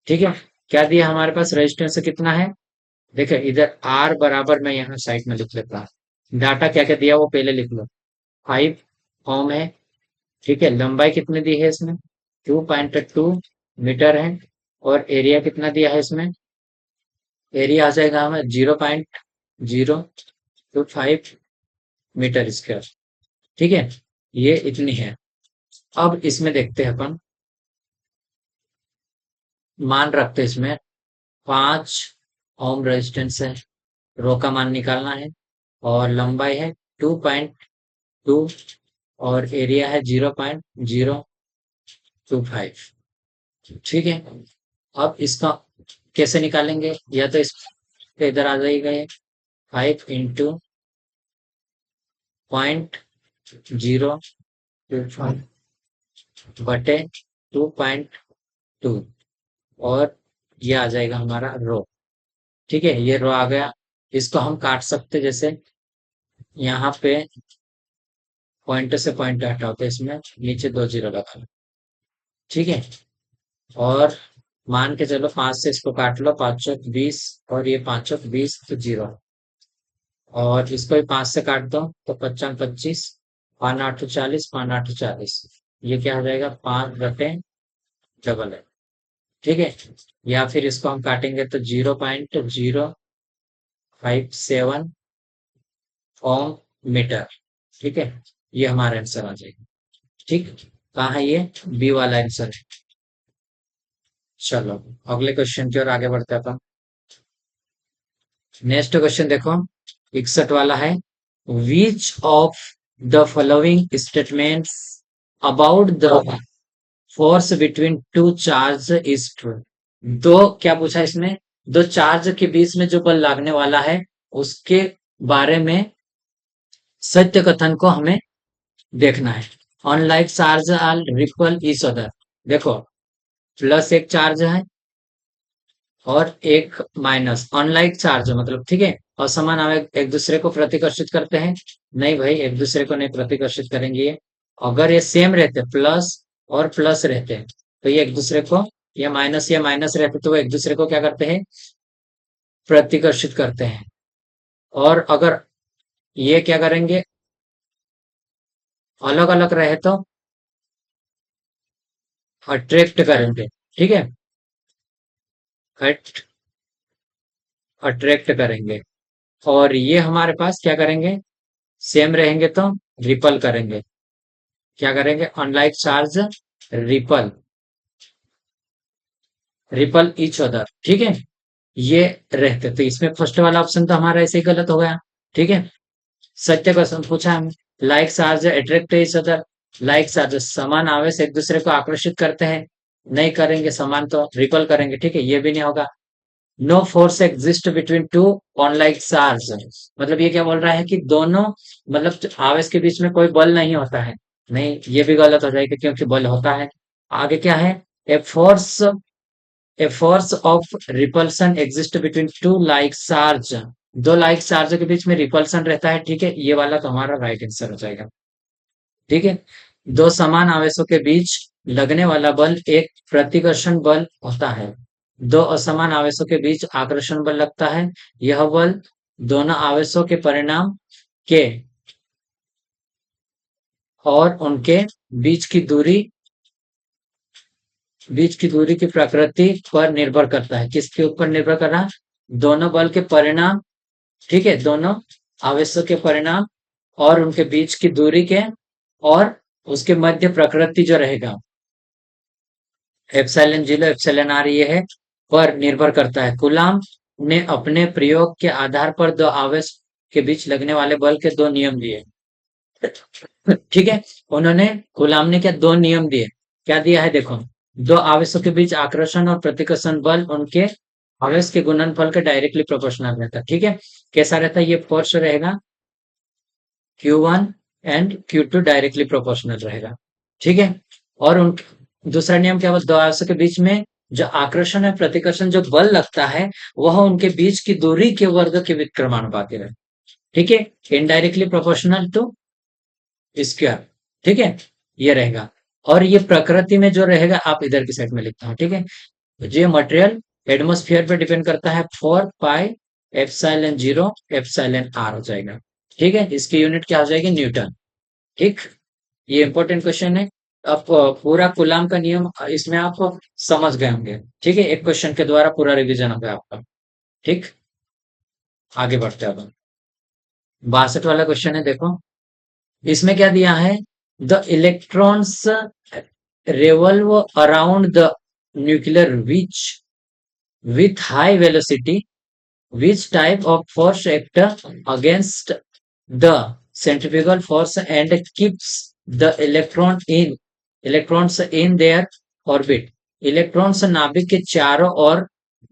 ठीक है, क्या दिया हमारे पास, रेजिस्टेंस कितना है, देखो इधर आर बराबर, मैं यहाँ साइड में लिख लेता हूँ, डाटा क्या क्या दिया वो पहले लिख लो। 5 ओम है। ठीक है, लंबाई कितनी दी है इसमें, 2.2 मीटर है, और एरिया कितना दिया है इसमें, एरिया आ जाएगा हमें 0.025 मीटर स्क्वायर। ठीक है, ये इतनी है। अब इसमें देखते हैं अपन, मान रखते हैं इसमें, 5 ओम रेजिस्टेंस है, रो का मान निकालना है, और लंबाई है 2.2, और एरिया है 0.025। ठीक है, अब इसका कैसे निकालेंगे, या तो इस इधर आ जाएगा ये, 5 इंटू 0.025 बटे 2.2, और ये आ जाएगा हमारा रो। ठीक है, ये रो आ गया। इसको हम काट सकते, जैसे यहाँ पे पॉइंट से पॉइंट हटाओ, तो इसमें नीचे 2 जीरो लगा। ठीक है, और मान के चलो 5 से इसको काट लो, 5 चौक 20, और ये 5 चौक 20 तो 0, और इसको भी 5 से काट दो तो 55 25, 5 8 40, 5 8 40, ये क्या हो जाएगा, 5 बटे डबल है। ठीक है, या फिर इसको हम काटेंगे तो 0.057 ओम मीटर। ठीक है, ये हमारा आंसर आ जाएगा। ठीक, कहाँ है ये, बी वाला आंसर है। चलो अगले क्वेश्चन की ओर आगे बढ़ते हैं अपन। नेक्स्ट क्वेश्चन देखो, 61 वाला है, which of the following statements about the force between two charge is true. दो, क्या पूछा इसमें, दो चार्ज के बीच में जो बल लागने वाला है उसके बारे में सत्य कथन को हमें देखना है। Unlike charge are repel each other. देखो, प्लस एक चार्ज है और एक माइनस, अनलाइक चार्ज मतलब, ठीक है, असमान आवेग एक दूसरे को प्रतिकर्षित करते हैं, नहीं भाई एक दूसरे को नहीं प्रतिकर्षित करेंगे ये। अगर ये सेम रहते, प्लस और प्लस रहते हैं, तो ये एक दूसरे को, ये माइनस रहते तो वो एक दूसरे को क्या करते हैं, प्रतिकर्षित करते हैं। और अगर ये क्या करेंगे, अलग अलग रहे तो अट्रैक्ट करेंगे। ठीक है, अट्रैक्ट करेंगे। और ये हमारे पास क्या करेंगे, सेम रहेंगे तो रिपल करेंगे। क्या करेंगे, unlike charge ripple. Ripple each other, ठीक है, ये रहते। तो इसमें फर्स्ट वाला ऑप्शन तो हमारा ऐसे ही गलत हो गया, ठीक है। सत्य क्वेश्चन पूछा हमें, like charge attract each other, like charge समान आवेश एक दूसरे को आकर्षित करते हैं, नहीं करेंगे, समान तो रिपल करेंगे, ठीक है, ये भी नहीं होगा। No force exist between two unlike charge, मतलब ये क्या बोल रहा है कि दोनों, मतलब आवेश के बीच में कोई बल नहीं होता है, नहीं, ये भी गलत हो जाएगा क्योंकि बल होता है। आगे क्या है, a force, a force of repulsion exist between to like charge, दो लाइक चार्ज के बीच में रिपल्सन रहता है, ठीक है, ये वाला तो हमारा राइट आंसर हो जाएगा, ठीक है। दो समान आवेशों के बीच लगने वाला बल एक प्रतिकर्षण बल होता है, दो असमान आवेशों के बीच आकर्षण बल लगता है, यह बल दोनों आवेशों के परिणाम के और उनके बीच की दूरी, बीच की दूरी की प्रकृति पर निर्भर करता है, किसके ऊपर निर्भर कर रहा है, दोनों बल के परिणाम, ठीक है, दोनों आवेशों के परिणाम और उनके बीच की दूरी के और उसके मध्य प्रकृति जो रहेगा, एप्सिलॉन जीरो एप्सिलॉन आर ये है, पर निर्भर करता है। कूलाम ने अपने प्रयोग के आधार पर दो आवेश के बीच लगने वाले बल के दो नियम दिए, ठीक है। उन्होंने, गुलाम ने क्या दो नियम दिए, क्या दिया है देखो, दो आवेशों के बीच आकर्षण और प्रतिकर्षण बल उनके आवेश के गुणनफल के डायरेक्टली प्रोपोर्शनल रहता है, ठीक है। कैसा रहता है, ये फोर्स रहेगा Q1 and Q2 directly proportional रहेगा, ठीक है। और उन, दूसरा नियम क्या बोलता है, दो आवेशों के बीच में जो आकर्षण है प्रतिकर्षण जो बल लगता है वह उनके बीच की दूरी के वर्ग के विक्रमानुपाती है, ठीक है, इनडायरेक्टली प्रोपोर्शनल टू स्क्वायर, ठीक है, ये रहेगा। और ये प्रकृति में जो रहेगा आप इधर की साइड में लिखता हूँ, ठीक है। ये मटेरियल एटमॉस्फेयर पे डिपेंड करता है, 4 pi epsilon zero epsilon R हो जाएगा, ठीक है, इसकी यूनिट क्या हो जाएगी, न्यूटन, ठीक। ये इंपॉर्टेंट क्वेश्चन है। अब पूरा कूलाम का नियम इसमें आप समझ गए होंगे, ठीक है, एक क्वेश्चन के द्वारा पूरा रिवीजन हो गया आपका, ठीक। आगे बढ़ते हैं अब, 62 वाला क्वेश्चन है, देखो इसमें क्या दिया है, the electrons revolve around the nuclear which with high velocity, which type of force act against the centrifugal force and keeps the electrons in their orbit, electrons नाभिक के चारों ओर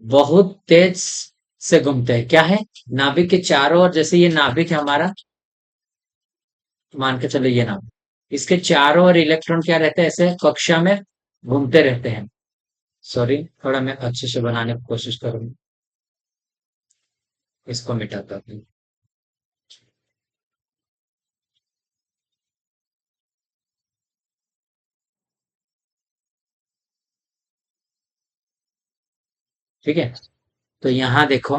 बहुत तेज से घूमते हैं, क्या है, नाभिक के चारों ओर, जैसे ये नाभिक है हमारा, मान के चलो ये नाभिक, इसके चारों ओर इलेक्ट्रॉन क्या रहते हैं, ऐसे कक्षा में घूमते रहते हैं। सॉरी, थोड़ा मैं अच्छे से बनाने की कोशिश करूंगी, इसको मिटाता हूँ, ठीक है। तो यहाँ देखो,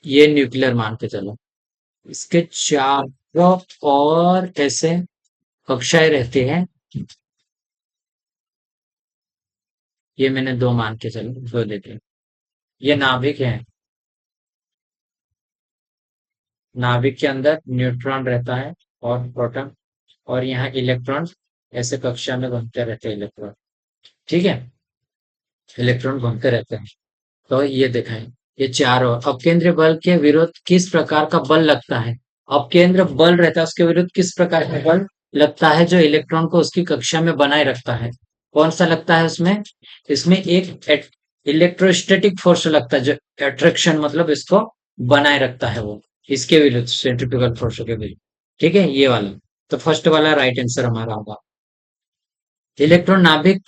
ये न्यूक्लियर मान के चलो, इसके चारों ओर ऐसे कक्षाएं रहती हैं, ये मैंने दो मान के चलो, दो देते हैं, ये नाभिक है, नाभिक के अंदर न्यूट्रॉन रहता है और प्रोटॉन, और यहाँ इलेक्ट्रॉन ऐसे कक्षा में घूमते रहते हैं, इलेक्ट्रॉन, ठीक है, इलेक्ट्रॉन घूमते रहते हैं। तो ये दिखाएं, ये चारों अपकेंद्र बल के विरुद्ध किस प्रकार का बल लगता है, अपकेंद्र बल रहता है उसके विरुद्ध किस प्रकार का बल लगता है जो इलेक्ट्रॉन को उसकी कक्षा में बनाए रखता है, कौन सा लगता है उसमें, इसमें एक इलेक्ट्रोस्टैटिक फोर्स लगता है जो अट्रैक्शन मतलब इसको बनाए रखता है, वो इसके विरुद्ध सेंट्रीफ्यूगल फोर्स के विरुद्ध, ठीक है, ये वाला। तो फर्स्ट वाला राइट आंसर हमारा होगा। इलेक्ट्रॉन नाभिक,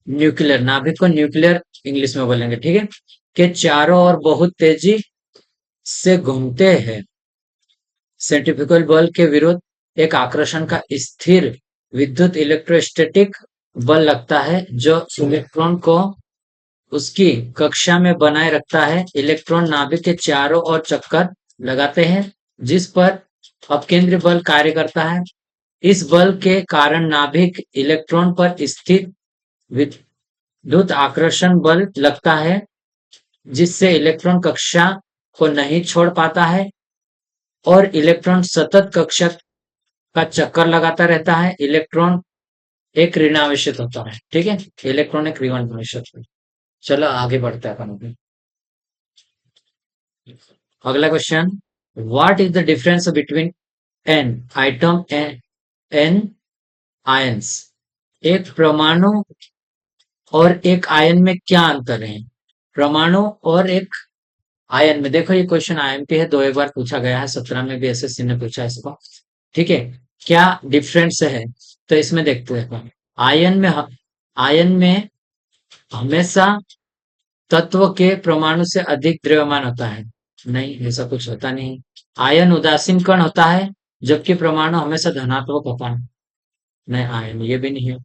न्यूक्लियर नाभिक को न्यूक्लियर इंग्लिश में बोलेंगे, ठीक है, के चारों ओर बहुत तेजी से घूमते हैं, सेंट्रीफ्यूगल बल के विरुद्ध एक आकर्षण का स्थिर विद्युत इलेक्ट्रोस्टैटिक बल लगता है जो इलेक्ट्रॉन को उसकी कक्षा में बनाए रखता है, इलेक्ट्रॉन नाभिक के चारों ओर चक्कर लगाते हैं जिस पर अपकेंद्री बल कार्य करता है, इस बल के कारण नाभिक इलेक्ट्रॉन पर स्थित विद्युत आकर्षण बल लगता है जिससे इलेक्ट्रॉन कक्षा को नहीं छोड़ पाता है और इलेक्ट्रॉन सतत कक्षा का चक्कर लगाता रहता है, इलेक्ट्रॉन एक ऋणावेशित होता है, ठीक है। इलेक्ट्रॉन एक ऋणावेशित होता है। चलो आगे बढ़ते हैं अपन अभी। अगला क्वेश्चन, what is the difference between an atom and an ions. एक परमाणु और एक आयन में क्या अंतर है। परमाणु और एक आयन में, देखो ये क्वेश्चन आईएमपी है, दो एक बार पूछा गया है, 17 में भी एसएससी ने पूछा है इसको, ठीक है। क्या डिफरेंस है, तो इसमें देखते हैं। आयन में आयन में हमेशा तत्व के परमाणु से अधिक द्रव्यमान होता है। नहीं, ऐसा कुछ होता नहीं। आयन उदासीन कण होता है, जबकि परमाणु हमेशा धनात्मक होता है। नहीं, आयन ये भी नहीं है।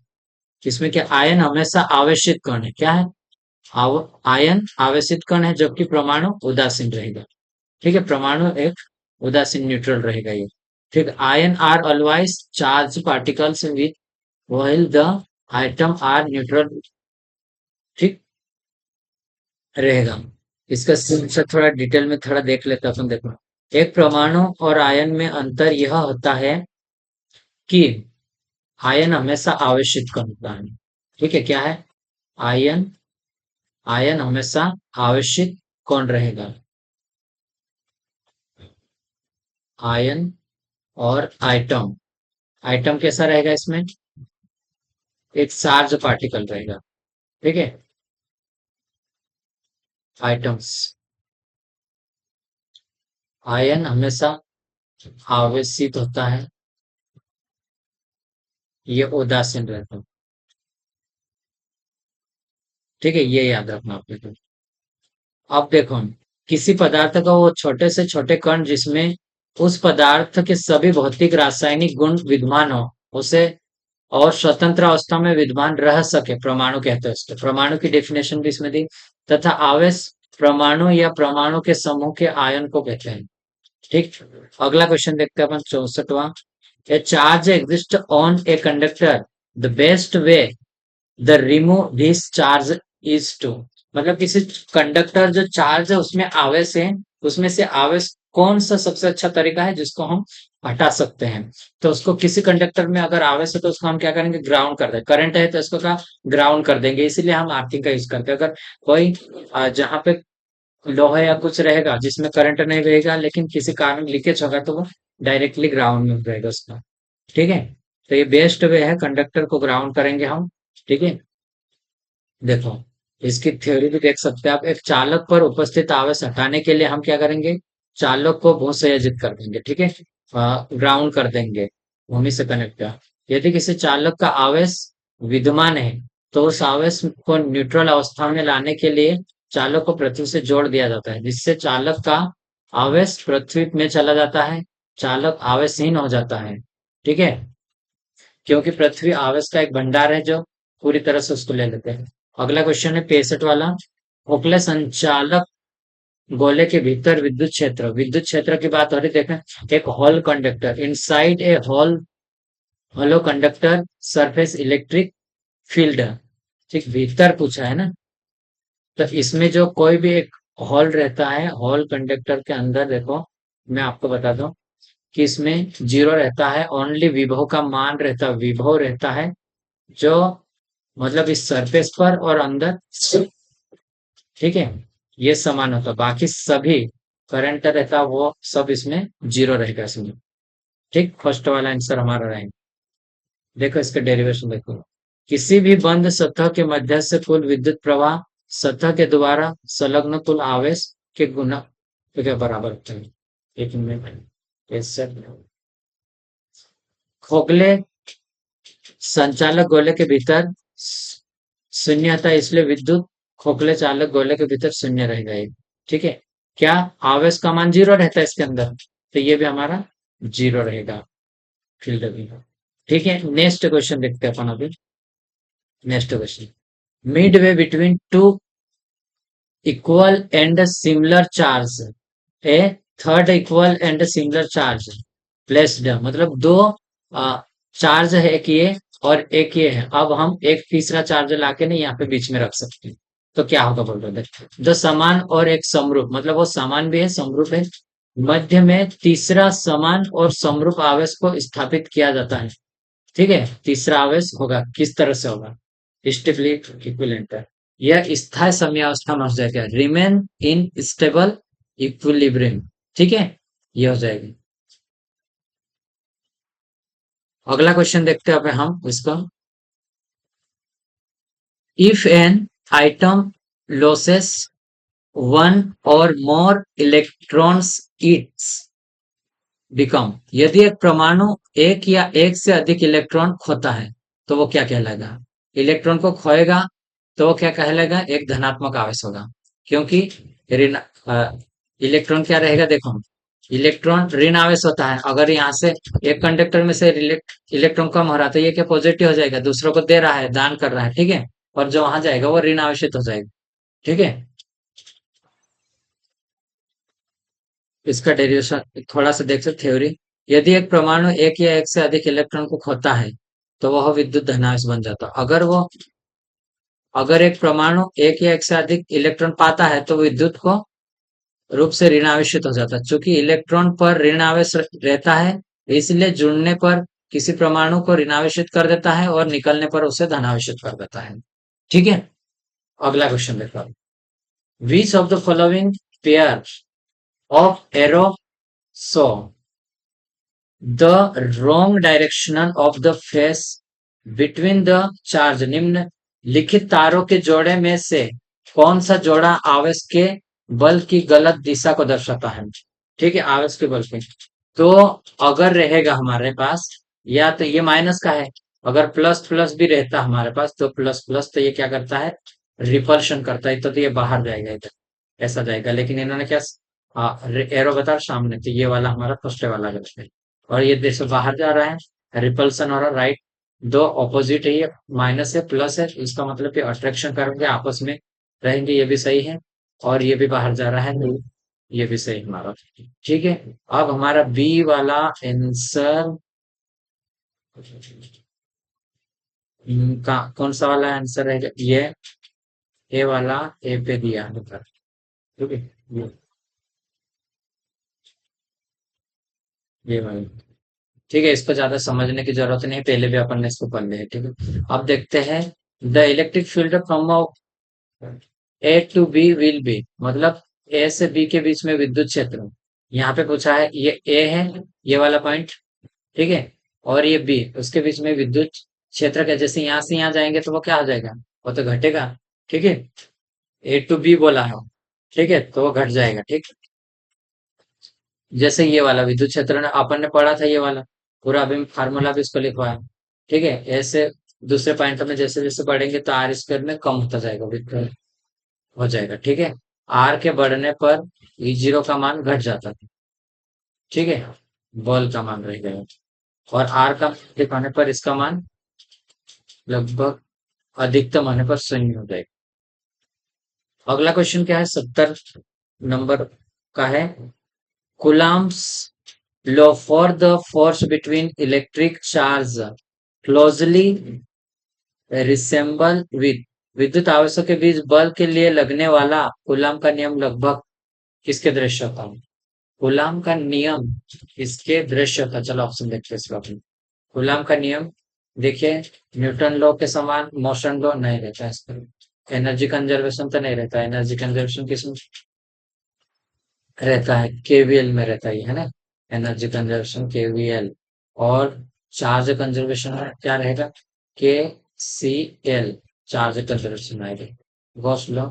इसमें क्या, आयन हमेशा आवेशित कण है, क्या है, आयन आवेशित कण है, जबकि परमाणु उदासीन रहेगा। ठीक है, परमाणु एक उदासीन न्यूट्रल रहेगा ये। ठीक, ion are always charge particles with while the atom are neutral, ठीक रहेगा। इसका से थोड़ा डिटेल में थोड़ा देख लेते हैं अपन। देखो, एक परमाणु और आयन में अंतर यह होता है कि आयन हमेशा आवेशित कण होता है। ठीक है, क्या है, आयन आयन हमेशा आवेशित कौन रहेगा। आयन और आइटम, आइटम कैसा रहेगा, इसमें एक चार्ज पार्टिकल रहेगा। ठीक है, आइटम्स, आयन हमेशा आवेशित होता है, ये उदासीन रहता है। ठीक है, ये याद रखना आपने। अब देखो, किसी पदार्थ का वो छोटे से छोटे कण जिसमें उस पदार्थ के सभी भौतिक रासायनिक गुण विद्यमान हो, उसे और स्वतंत्र अवस्था में विद्यमान रह सके, परमाणु कहते हैं उसको। परमाणु की डेफिनेशन भी इसमें दी। तथा आवेश परमाणु या परमाणु के समूह के आयन को कहते हैं। ठीक, अगला क्वेश्चन देखते हैं अपन, 64वां। A charge exist on a conductor, the best way the remove this charge is to. मतलब किसी कंडक्टर जो चार्ज है उसमें आवेश है, उसमें से आवेश कौन सा सबसे अच्छा तरीका है जिसको हम हटा सकते हैं। तो उसको, किसी कंडक्टर में अगर आवेश है तो उसको हम क्या करेंगे, ग्राउंड कर देंगे। करंट है तो इसको क्या, ग्राउंड कर देंगे। इसीलिए हम आर्थिंग का यूज करते हैं। अगर कोई जहां पे लोहा या कुछ रहेगा जिसमें करंट नहीं रहेगा, लेकिन किसी कारण लीकेज होगा, तो वो डायरेक्टली ग्राउंड में रहेगा उसका। ठीक है, तो ये बेस्ट वे है, कंडक्टर को ग्राउंड करेंगे हम। ठीक है, देखो, इसकी थ्योरी भी देख सकते हैं आप। एक चालक पर उपस्थित आवेश हटाने के लिए हम क्या करेंगे, चालक को भू संयोजित कर देंगे। ठीक है, ग्राउंड कर देंगे, भूमि से कनेक्ट किया। यदि किसी चालक का आवेश विद्यमान है, तो उस आवेश को न्यूट्रल अवस्था में लाने के लिए चालक को पृथ्वी से जोड़ दिया जाता है, जिससे चालक का आवेश पृथ्वी में चला जाता है, चालक आवेशहीन हो जाता है। ठीक है, क्योंकि पृथ्वी आवेश का एक भंडार है जो पूरी तरह से उसको ले लेते हैं। अगला क्वेश्चन है 65 वाला। खोखले संचालक गोले के भीतर विद्युत क्षेत्र, विद्युत क्षेत्र की बात हो रही, देखें, एक hall conductor, inside a hall hollow conductor surface electric field. ठीक, भीतर पूछा है ना, तो इसमें जो कोई भी एक हॉल रहता है, हॉल कंडक्टर के अंदर, देखो मैं आपको बता दूं कि इसमें जीरो रहता है, ओनली विभव का मान रहता है, विभव रहता है जो, मतलब इस सरफेस पर और अंदर। ठीक है, ये समान होता, बाकी सभी करंट रहता वो सब इसमें जीरो रहेगा इसमें। ठीक, फर्स्ट वाला आंसर हमारा रहेगा। देखो इसका डेरिवेशन देखो, किसी भी बंद सतह के मध्य से कुल विद्युत प्रवाह सतह के द्वारा संलग्न कुल आवेश के गुना के बराबर होता है। एक मिनट, खोखले संचालक गोले के भीतर शून्य था, इसलिए विद्युत खोखले चालक गोले के भीतर शून्य रहेगा ये। ठीक है, क्या आवेश का मान जीरो रहता है इसके अंदर, तो ये भी हमारा जीरो रहेगा, फील्ड भी। ठीक है, नेक्स्ट क्वेश्चन देखते हैं अपन अभी। Next question, mid way between two equal and similar charge, A third equal and similar charge placed, मतलब दो चार्ज है, एक ये और एक ये है। अब हम एक तीसरा चार्ज लाके नहीं यहाँ पे बीच में रख सकते हैं, तो क्या होगा बोल रहे थे, जो समान और एक समरूप, मतलब वो समान भी है समरूप है, मध्य में तीसरा समान और समरूप आवेश को स्थापित किया जाता है। ठीक है, तीसरा आवेश होगा किस तरह से होगा, स्टेबली इक्विलेंट है, यह स्थायी समयावस्था में हो जाएगा, रिमेन इन स्टेबल इक्विलिब्रियम। ठीक है, ये हो जाएगी। अगला क्वेश्चन देखते हैं अब हम इसको, if an item losses one और मोर इलेक्ट्रॉन्स इट्स बिकम, यदि एक परमाणु एक या एक से अधिक इलेक्ट्रॉन खोता है तो वो क्या कहलाएगा, इलेक्ट्रॉन को खोएगा तो वो क्या कहलाएगा, एक धनात्मक आवेश होगा, क्योंकि ऋण इलेक्ट्रॉन क्या रहेगा, देखो इलेक्ट्रॉन ऋण आवेश होता है, अगर यहाँ से एक कंडक्टर में से इलेक्ट्रॉन कम हो रहा है तो ये क्या पॉजिटिव हो जाएगा, दूसरों को दे रहा है, दान कर रहा है, ठीक है, और जो वहां जाएगा वो ऋण आवेशित हो जाएगा। ठीक है, इसका डेरिवेशन थोड़ा सा देख सकते, थ्योरी, यदि एक परमाणु एक या एक से अधिक इलेक्ट्रॉन को खोता है तो वह विद्युत धनावेश बन जाता है, अगर एक परमाणु एक या एक से अधिक इलेक्ट्रॉन पाता है तो विद्युत को रूप से ऋणावेशित हो जाता है, चूंकि इलेक्ट्रॉन पर ऋण आवेश रहता है, इसलिए जुड़ने पर किसी परमाणु को ऋणावेशित कर देता है और निकलने पर उसे धनावेशित कर देता है। ठीक है, अगला क्वेश्चन देखो, which of the following pair of arrow so the wrong direction of the face between the charge, निम्न लिखित तारों के जोड़े में से कौन सा जोड़ा आवेश के बल की गलत दिशा को दर्शाता है। ठीक है, आवेश के बल की, तो अगर रहेगा हमारे पास, या तो ये माइनस का है, अगर प्लस प्लस भी रहता हमारे पास तो प्लस प्लस तो ये क्या करता है, रिपल्शन करता है, तो ये बाहर जाएगा इधर, ऐसा जाएगा, लेकिन इन्होंने क्या एरो बता सामने, तो ये वाला हमारा फर्स्ट वाला गलत है, और ये देखो बाहर जा रहा है, रिपल्सन और राइट, दो ऑपोजिट है, ये माइनस है प्लस है, इसका मतलब कि अट्रैक्शन करेंगे आपस में रहेंगे, ये भी सही है, और ये भी बाहर जा रहा है तो ये भी सही हमारा। ठीक है, अब हमारा बी वाला आंसर का कौन सा वाला आंसर है, ये वाला ए पे दिया है ऊपर। ठीक है, ये वाला, ठीक है, इसको ज्यादा समझने की जरूरत नहीं है, पहले भी अपन ने इसको पढ़ लिया है। ठीक है, अब देखते हैं, the electric field from A to B will be, मतलब ए से बी के बीच में विद्युत क्षेत्र, यहाँ पे पूछा है, ये ए है, ये वाला पॉइंट, ठीक है, और ये बी, उसके बीच में विद्युत क्षेत्र का, जैसे यहाँ से यहाँ जाएंगे तो वो क्या हो जाएगा, वो तो घटेगा। ठीक है, ए टू बी बोला है, ठीक है, तो वो घट जाएगा। ठीक, जैसे ये वाला विद्युत क्षेत्र अपन ने पढ़ा था, ये वाला पूरा अभी फार्मूला भी इसको लिखवाया। ठीक है, ऐसे दूसरे पॉइंट में जैसे जैसे बढ़ेंगे तो आर स्क्वायर में कम होता जाएगा, विद्युत हो जाएगा। ठीक है, आर के बढ़ने पर ई जीरो का मान घट जाता है। ठीक है, बल का मान रह गया, और आर का अधिक होने पर इसका मान लगभग अधिकतम होने पर शून्य हो जाएगा। अगला क्वेश्चन क्या है, 70 नंबर का है, Coulomb's law for the force between electric charge closely resemble with, विद्युत आवेशों के बीच बल के लिए लगने वाला कूलम्ब का नियम लगभग किसके दृश्य होता है, कूलम्ब का नियम किसके दृश्य होता है, चलो ऑप्शन देखते हैं इसका अपने। कूलम्ब का नियम, देखिए न्यूटन लॉ के समान मोशन लॉ नहीं रहता है इस पर, एनर्जी कंजर्वेशन तो नहीं रहता, एनर्जी कंजर्वेशन किसमें रहता है, केवीएल में रहता है ना, एनर्जी कंजर्वेशन केवीएल, और चार्ज कंजर्वेशन में क्या रहेगा, के सी एल, चार्ज कंजर्वेशन आएगा, गॉस लॉ,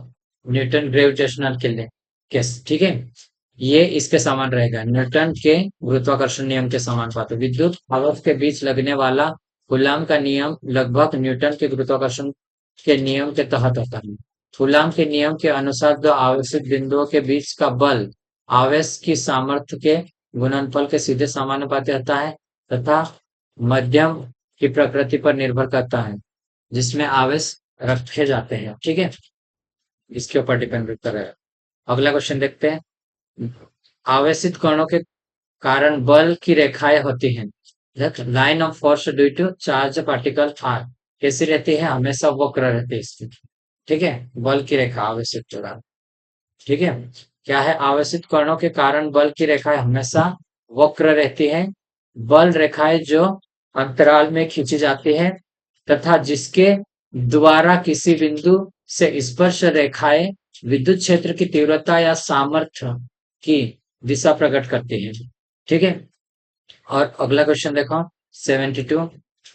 न्यूटन ग्रेविटेशनल के लिए केस। ठीक है, ये इसके समान रहेगा, न्यूटन के गुरुत्वाकर्षण नियम के समान बात है, विद्युत आवेश के बीच लगने वाला कूलम्ब का नियम लगभग न्यूटन के गुरुत्वाकर्षण के नियम के तहत होता है। कूलम्ब के नियम के अनुसार दो आवेशित बिंदुओं के बीच का बल आवेश की सामर्थ्य के गुणनफल के सीधे समानुपाती होता है, तथा मध्यम की प्रकृति पर निर्भर करता है जिसमें आवेश रखे जाते हैं। ठीक है, इसके ऊपर डिपेंड करता है। अगला क्वेश्चन देखते हैं, आवेशित कणों के कारण बल की रेखाएं होती हैं, line of force due to charge particle are, कैसी रहती है, हमेशा वक्र रहती है इसकी। ठीक है, बल की रेखा आवेशित दौरान, ठीक है, क्या है, आवेशित कणों के कारण बल की रेखाएं हमेशा वक्र रहती है, बल रेखाएं जो अंतराल में खींची जाती है तथा जिसके द्वारा किसी बिंदु से स्पर्श रेखाएं विद्युत क्षेत्र की तीव्रता या सामर्थ्य की दिशा प्रकट करती है। ठीक है। और अगला क्वेश्चन देखो 72।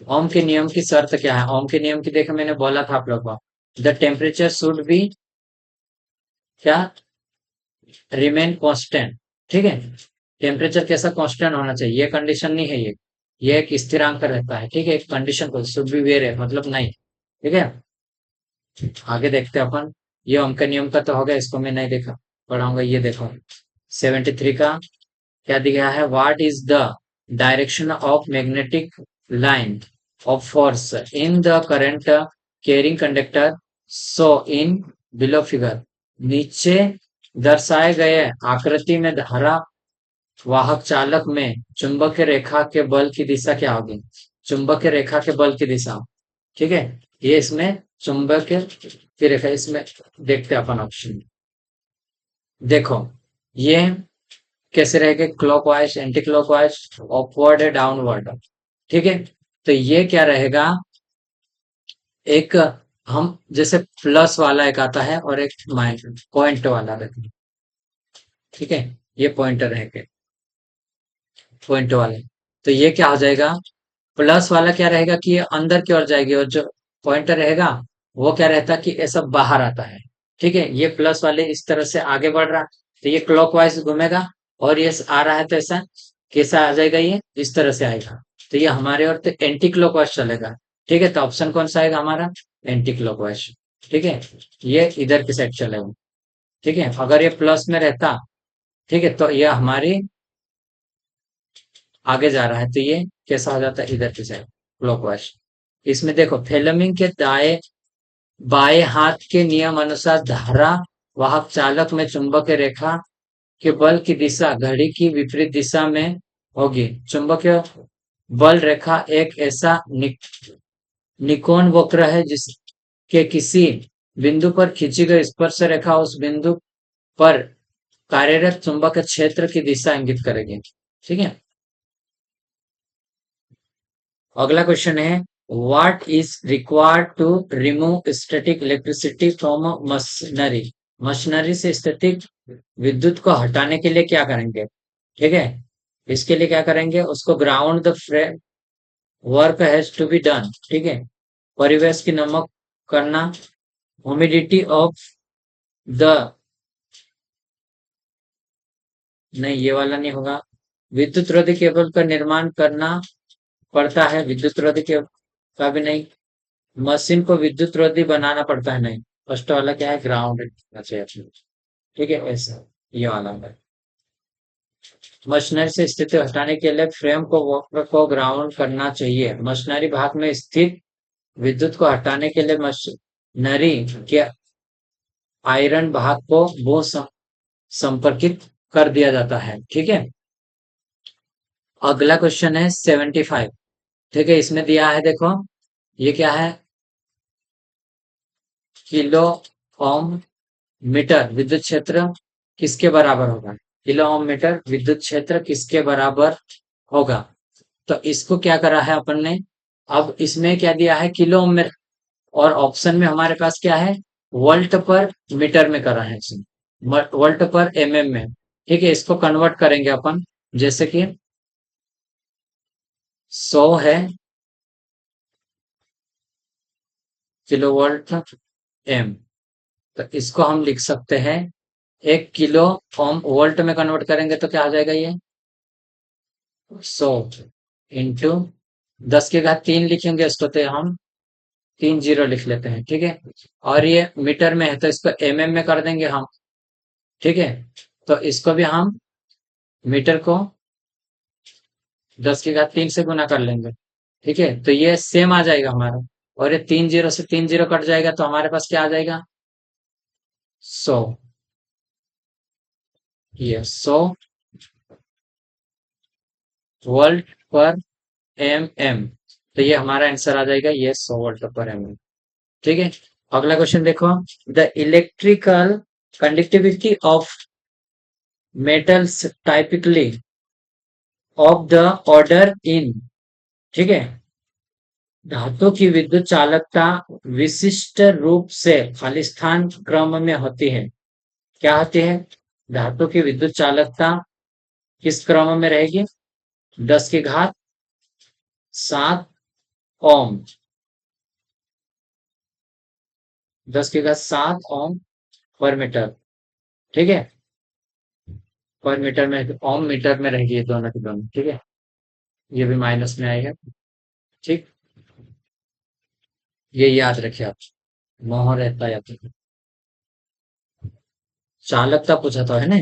ओम के नियम की शर्त क्या है? ओम के नियम की देखो मैंने बोला था आप लोग को, द टेम्परेचर शुड बी क्या, रिमेन कांस्टेंट। ठीक है। टेम्परेचर कैसा कांस्टेंट होना चाहिए, ये कंडीशन नहीं है, ये एक स्थिरांक रहता है। ठीक है। एक कंडीशन को शुड बी वेर है मतलब नहीं। ठीक है। आगे देखते हैं अपन। ये ओम के नियम का तो हो गया, इसको मैं नहीं देखा पढ़ाऊंगा। ये देखो 73 का क्या दिया है, what is the direction of magnetic line of force in the current carrying conductor so in below figure. नीचे दर्शाए गए आकृति में धारा वाहक चालक में चुंबकीय रेखा के बल की दिशा क्या होगी? चुंबकीय रेखा के बल की दिशा। ठीक है। ये इसमें चुंबकीय की रेखा, इसमें देखते हैं अपन ऑप्शन। देखो ये कैसे रहेगा, क्लॉकवाइज, एंटी क्लॉकवाइज, अपवर्ड है, डाउनवर्ड। ठीक है। तो ये क्या रहेगा, एक हम जैसे प्लस वाला एक आता है और एक माइनस पॉइंट वाला रहेगा। ठीक है। ये पॉइंटर रहेगा, पॉइंट वाले। तो ये क्या हो जाएगा, प्लस वाला क्या रहेगा कि ये अंदर की ओर जाएगी और जो पॉइंटर रहेगा वो क्या रहता है कि ये सब बाहर आता है। ठीक है। ये प्लस वाले इस तरह से आगे बढ़ रहा, तो ये क्लॉकवाइज घूमेगा, और ये आ रहा है तो ऐसा कैसा आ जाएगा, ये इस तरह से आएगा। तो ये हमारे और तो एंटी क्लॉकवाइज चलेगा। ठीक है। तो ऑप्शन कौन सा आएगा हमारा, एंटी क्लॉकवाइज। ठीक है। ये इधर की साइड चलेगा। ठीक है। अगर ये प्लस में रहता, ठीक है, तो ये हमारी आगे जा रहा है, तो ये कैसा हो जाता है, इधर की साइड क्लॉकवाइज। इसमें देखो फ्लेमिंग के दाएं बाएं हाथ के नियम अनुसार धारा वाहक चालक में चुंबकीय रेखा के बल की दिशा घड़ी की विपरीत दिशा में होगी। चुंबकीय बल रेखा एक ऐसा निकोण वक्र है जिसके किसी बिंदु पर खींची गई स्पर्श रेखा उस बिंदु पर कार्यरत चुंबकीय क्षेत्र की दिशा इंगित करेगी। ठीक है। अगला क्वेश्चन है, what is required to remove static electricity from machinery. Machinery से स्टैटिक विद्युत को हटाने के लिए क्या करेंगे? ठीक है। इसके लिए क्या करेंगे, उसको ground the frame work has to be done. ठीक है। परिवेश की नमक करना, ह्यूमिडिटी ऑफ द, नहीं ये वाला नहीं होगा। विद्युत रोधी केबल का निर्माण करना पड़ता है, विद्युत रोधी केबल का भी नहीं। मशीन को विद्युत रोधी बनाना पड़ता है, नहीं। फर्स्ट वाला क्या है, ग्राउंड करना चाहिए। ठीक है। ऐसा ये वाला है। मशीनरी से स्थिति हटाने के लिए फ्रेम को वक्र को ग्राउंड करना चाहिए। मशीनरी भाग में स्थित विद्युत को हटाने के लिए मशीनरी के आयरन भाग को वो संपर्कित कर दिया जाता है। ठीक है। अगला क्वेश्चन है 75। ठीक है। इसमें दिया है देखो, ये क्या है, किलो ओम मीटर विद्युत क्षेत्र किसके बराबर होगा? किलो ओम मीटर विद्युत क्षेत्र किसके बराबर होगा? तो इसको क्या करा है अपन ने, अब इसमें क्या दिया है, किलो ओम में, और ऑप्शन में हमारे पास क्या है, वोल्ट पर मीटर में करा है इसमें, वोल्ट पर एमएम में। ठीक है। इसको कन्वर्ट करेंगे अपन, जैसे कि 100 है किलो वोल्ट एम, तो इसको हम लिख सकते हैं 1 किलो ओम, वोल्ट में कन्वर्ट करेंगे तो क्या आ जाएगा, ये 100 इंटू 10 की घात 3 लिखेंगे इसको, तो हम 3 जीरो लिख लेते हैं। ठीक है। और ये मीटर में है तो इसको एमएम में कर देंगे हम। ठीक है। तो इसको भी हम मीटर को 10 की घात 3 से गुना कर लेंगे। ठीक है। तो ये सेम आ जाएगा हमारा, और ये 3 जीरो से 3 जीरो कट जाएगा तो हमारे पास क्या आ जाएगा, 100। ये 100 वोल्ट पर एम एम। तो ये हमारा आंसर आ जाएगा, ये 100 वोल्ट पर एम एम। ठीक है। अगला क्वेश्चन देखो, the electrical conductivity of metals typically of the order in ठीक है। धातु की विद्युत चालकता विशिष्ट रूप से खालिस्तान क्रम में होती है। क्या होती है? धातु की विद्युत चालकता किस क्रम में रहेगी? 10 की घात 7 ओम। 10 की घात 7 ओम पर मीटर। ठीक है। पर मीटर में ओम मीटर में रहेगी, ये दोनों की दोनों। ठीक है। ये भी माइनस में आएगा। ठीक। ये याद रखिए आप। मोह रहता है तो चालकता पूछा था, है ना?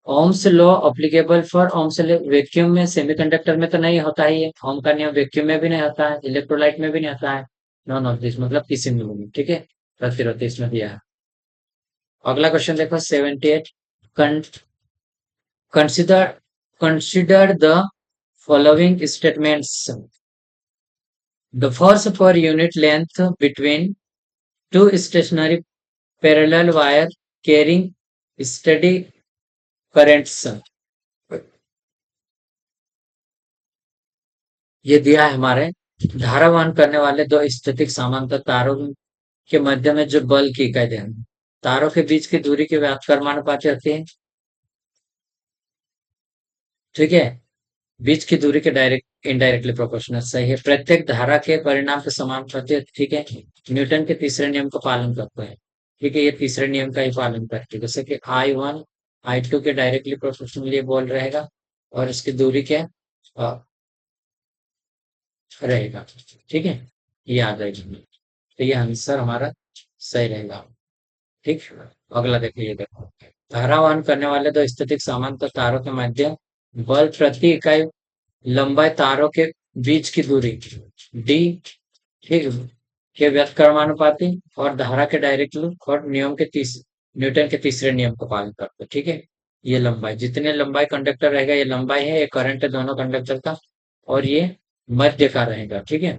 Ohm's law applicable for Ohm's law vacuum में, सेमीकंडक्टर में तो नहीं होता है ये। ओम का नियम वैक्यूम में भी नहीं होता है, इलेक्ट्रोलाइट में भी नहीं होता है। नॉन ऑफ दिस मतलब किसी में भी नहीं। ठीक है। प्रतिरोध इसमें दिया है। अगला क्वेश्चन देखो 78। Consider consider the following statements. The force per unit length between two stationary parallel wire carrying steady currents. ये दिया है हमारे धारा वहन करने वाले दो स्थितिक समांतर तारों के मध्य में जो बल की इकाई दें। तारों के बीच की दूरी की व्यात्कर्मानुपाती होती है। ठीक है। बीच की दूरी के डायरेक्ट इनडायरेक्टली प्रोपोर्शनल सही है। प्रत्येक धारा के परिणाम के समानुपाती है। ठीक है। न्यूटन के तीसरे नियम का पालन करते हैं। ठीक है। ये तीसरे नियम का ही पालन करते हैं, जैसे कि I1 I2 के डायरेक्टली प्रोपोर्शनल ये बॉल रहेगा और इसकी दूरी क्या रहेगा। ठीक है। ये आ जाएगी। तो ये आंसर हमारा सही रहेगा। ठीक। अगला देखिए, ये देखो धारा वहन करने वाले दो स्थितिक समांतर तारों के मध्य बल प्रति इकाई लंबाई तारों के बीच की दूरी डी, ठीक, के व्युत्क्रमानुपाती और धारा के डायरेक्टली और न्यूटन के तीसरे नियम का पालन करते हैं। ठीक है। ये लंबाई, जितने लंबाई कंडक्टर रहेगा ये लंबाई है, ये करंट है दोनों कंडक्टर का, और ये मध्य का रहेगा। ठीक है।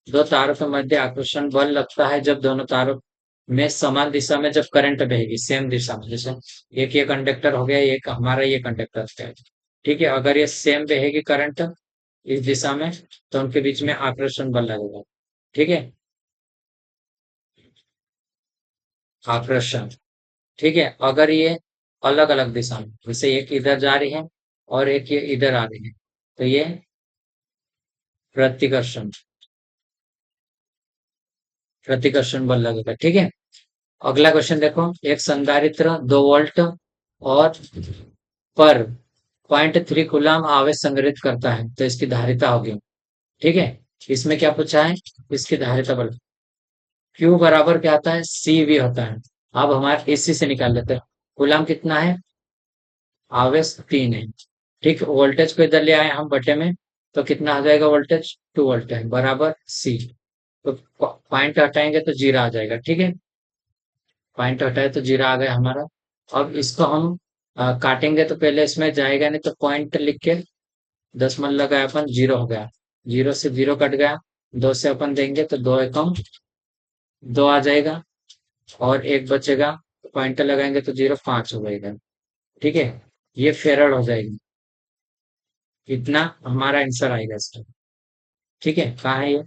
दो तारों के मध्य आकर्षण बल लगता है जब दोनों तारों में समान दिशा में जब करंट बहेगी, सेम दिशा में। जैसे एक ये कंडक्टर हो गया, एक हमारा ये कंडक्टर है। ठीक है। अगर ये सेम बहेगी करंट इस दिशा में, तो उनके बीच में आकर्षण बल लगेगा। ठीक है। आकर्षण। ठीक है। अगर ये अलग अलग दिशा में, जैसे एक इधर जा रही है और एक ये इधर आ रही है, तो ये प्रतिकर्षण प्रतिकर्षण बल लगेगा। ठीक है। अगला क्वेश्चन देखो, एक संधारित्र 2 वोल्ट और पर 0.3 कूलम आवेश संग्रहित करता है, तो इसकी धारिता होगी। ठीक है। इसमें क्या पूछा है? इसकी धारिता बल Q बराबर क्या आता है? CV होता है। अब हमारे इसी से निकाल लेते हैं। कूलम कितना है? आवेश 3 है। ठीक। वोल्टेज को इधर ले आए हम बटे में, तो कितना आ जाएगा? वोल्टेज 2 वोल्ट है बराबर C। तो पॉइंट हटाएंगे तो जीरो आ जाएगा। ठीक है। पॉइंट हटाए तो जीरो आ गया हमारा। अब इसको हम काटेंगे तो पहले इसमें जाएगा नहीं, तो पॉइंट लिख के 10 लगाया अपन, जीरो हो गया। जीरो से जीरो कट गया। 2 से अपन देंगे तो 2 एकम 2 आ जाएगा और एक बचेगा। पॉइंट लगाएंगे तो 0 5 हो जाएगा। ठीक है। ये फेरड हो जाएगी। इतना हमारा आंसर आएगा इसका। ठीक है। कहाँ है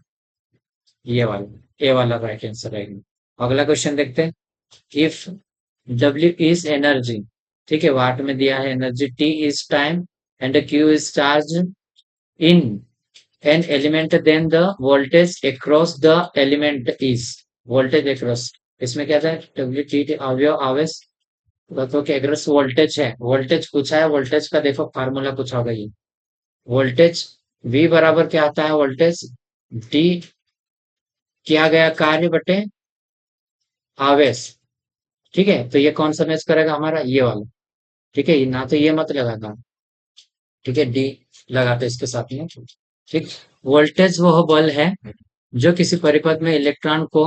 ये वाला, ए वाला राइट आंसर आएगा। अगला क्वेश्चन देखते हैं। इफ W इज एनर्जी, ठीक है, वाट में दिया है energy, T is time and Q is charge in an element, then the voltage across the element is. Voltage across, इसमें क्या था? WT अवयव आवेश तत्व के अक्रॉस वोल्टेज है। वोल्टेज पूछा है, वोल्टेज का देखो फार्मूला पूछा होगा ये। वोल्टेज V बराबर क्या आता है? वोल्टेज D किया गया कार्य बटे आवेश। ठीक है। तो ये कौन सा मैच करेगा? हमारा ये वाला। ठीक है। ना तो ये मत लगाना। ठीक है। डी लगाते इसके साथ में। ठीक। वोल्टेज वह बल है जो किसी परिपथ में इलेक्ट्रॉन को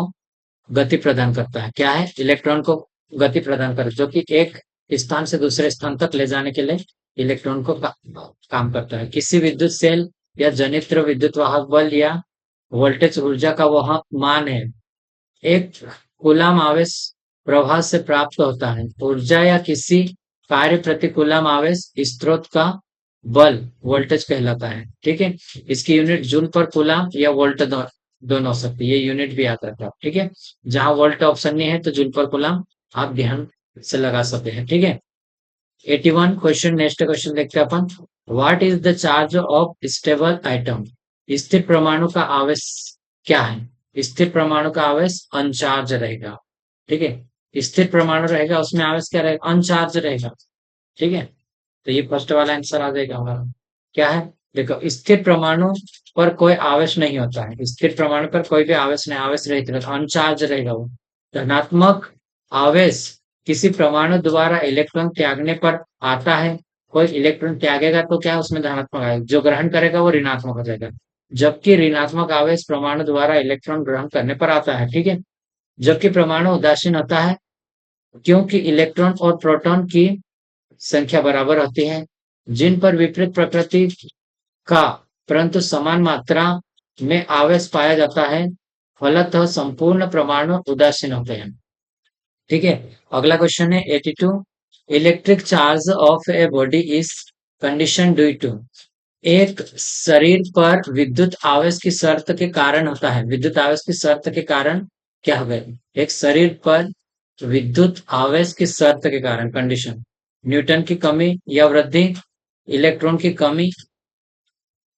गति प्रदान करता है। क्या है? इलेक्ट्रॉन को गति प्रदान कर, जो कि एक स्थान से दूसरे स्थान तक ले जाने के लिए इलेक्ट्रॉन को काम करता है। किसी विद्युत सेल या जनित्र विद्युत वाहक बल या वोल्टेज ऊर्जा का वह मान है। एक कूलम आवेश प्रवाह से प्राप्त होता है। ऊर्जा या किसी कार्य प्रति कूलम आवेश स्रोत का बल वोल्टेज कहलाता है। ठीक है, इसकी यूनिट जूल पर कूलम या वोल्ट दोनों हो सकती है, ये यूनिट भी याद रखना। ठीक है, जहां वोल्ट ऑप्शन नहीं है तो जूल पर कूलम आप ध्यान से लगा सकते हैं। ठीक है, 81 क्वेश्चन, नेक्स्ट क्वेश्चन देखते हैं अपन। What is the charge of stable atom? स्थिर परमाणु का आवेश क्या है? स्थिर परमाणु का आवेश अनचार्ज रहेगा। ठीक है, स्थिर परमाणु रहेगा उसमें आवेश क्या रहेगा? अनचार्ज रहेगा। ठीक है, तो ये फर्स्ट वाला आंसर आ जाएगा हमारा। क्या है? देखो, स्थिर परमाणु पर कोई आवेश नहीं होता है, स्थिर परमाणु पर कोई भी आवेश नहीं, आवेश रहित रहेगा, अनचार्ज रहेगा वो। धनात्मक आवेश किसी परमाणु द्वारा इलेक्ट्रॉन त्यागने पर आता है। कोई इलेक्ट्रॉन त्यागेगा तो क्या उसमें धनात्मक आएगा, जो ग्रहण करेगा वो ऋणात्मक हो जाएगा। जबकि ऋणात्मक आवेश परमाणु द्वारा इलेक्ट्रॉन ग्रहण करने पर आता है। ठीक है, जबकि परमाणु उदासीन होता है क्योंकि इलेक्ट्रॉन और प्रोटॉन की संख्या बराबर होती है। जिन पर विपरीत प्रकृति का परंतु समान मात्रा में आवेश पाया जाता है, फलतः संपूर्ण परमाणु उदासीन होते हैं। ठीक है, अगला क्वेश्चन है 82। Electric charge of a body is condition due to. एक शरीर पर विद्युत आवेश की शर्त के कारण होता है, विद्युत आवेश की शर्त के कारण क्या होगा? एक शरीर पर विद्युत आवेश की शर्त के कारण, कंडीशन। न्यूटन की कमी या वृद्धि, इलेक्ट्रॉन की कमी,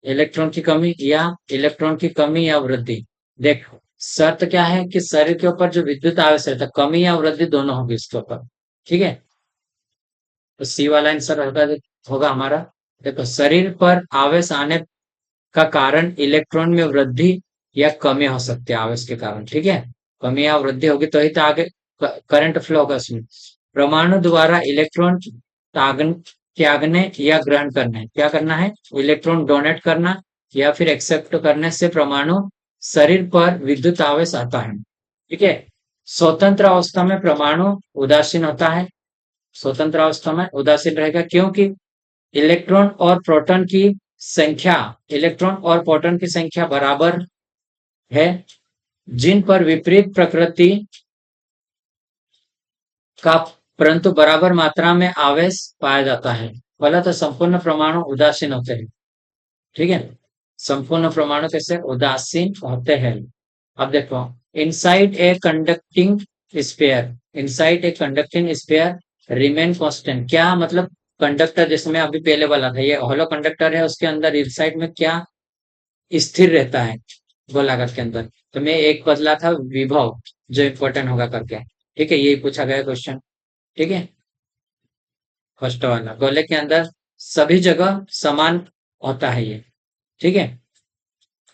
इलेक्ट्रॉन की कमी या इलेक्ट्रॉन की कमी या वृद्धि। देखो, शर्त क्या है कि शरीर के ऊपर जो विद्युत आवेश रहता है, कमी या वृद्धि दोनों होगी इसके ऊपर। ठीक है, तो सी वाला आंसर होगा हमारा। देखो, शरीर पर आवेश आने का कारण इलेक्ट्रॉन में वृद्धि या कमी हो सकती है आवेश के कारण। ठीक है, कमी या वृद्धि होगी तो ही तो आगे करंट फ्लो होगा उसमें। परमाणु द्वारा इलेक्ट्रॉन त्यागने या ग्रहण करने, क्या करना है? इलेक्ट्रॉन डोनेट करना या फिर एक्सेप्ट करने से परमाणु शरीर पर विद्युत आवेश आता है। ठीक है, स्वतंत्र अवस्था में परमाणु उदासीन होता है, स्वतंत्र अवस्था में उदासीन रहेगा क्योंकि इलेक्ट्रॉन और प्रोटॉन की संख्या, इलेक्ट्रॉन और प्रोटॉन की संख्या बराबर है। जिन पर विपरीत प्रकृति का परंतु बराबर मात्रा में आवेश पाया जाता है, फलतः संपूर्ण परमाणु उदासीन होते हैं। ठीक है, संपूर्ण परमाणु कैसे उदासीन होते हैं? अब देखो, inside a conducting sphere, inside a conducting sphere remain constant. क्या मतलब? कंडक्टर, जैसे मैं अभी पहले वाला था, ये होलो कंडक्टर है, उसके अंदर इनसाइड में क्या स्थिर रहता है गोलाकार के अंदर? तो मैं एक बदला था विभव, जो इम्पोर्टेंट होगा करके। ठीक है, यही पूछा गया क्वेश्चन। ठीक है, फर्स्ट वाला, गोले के अंदर सभी जगह समान होता है ये। ठीक है,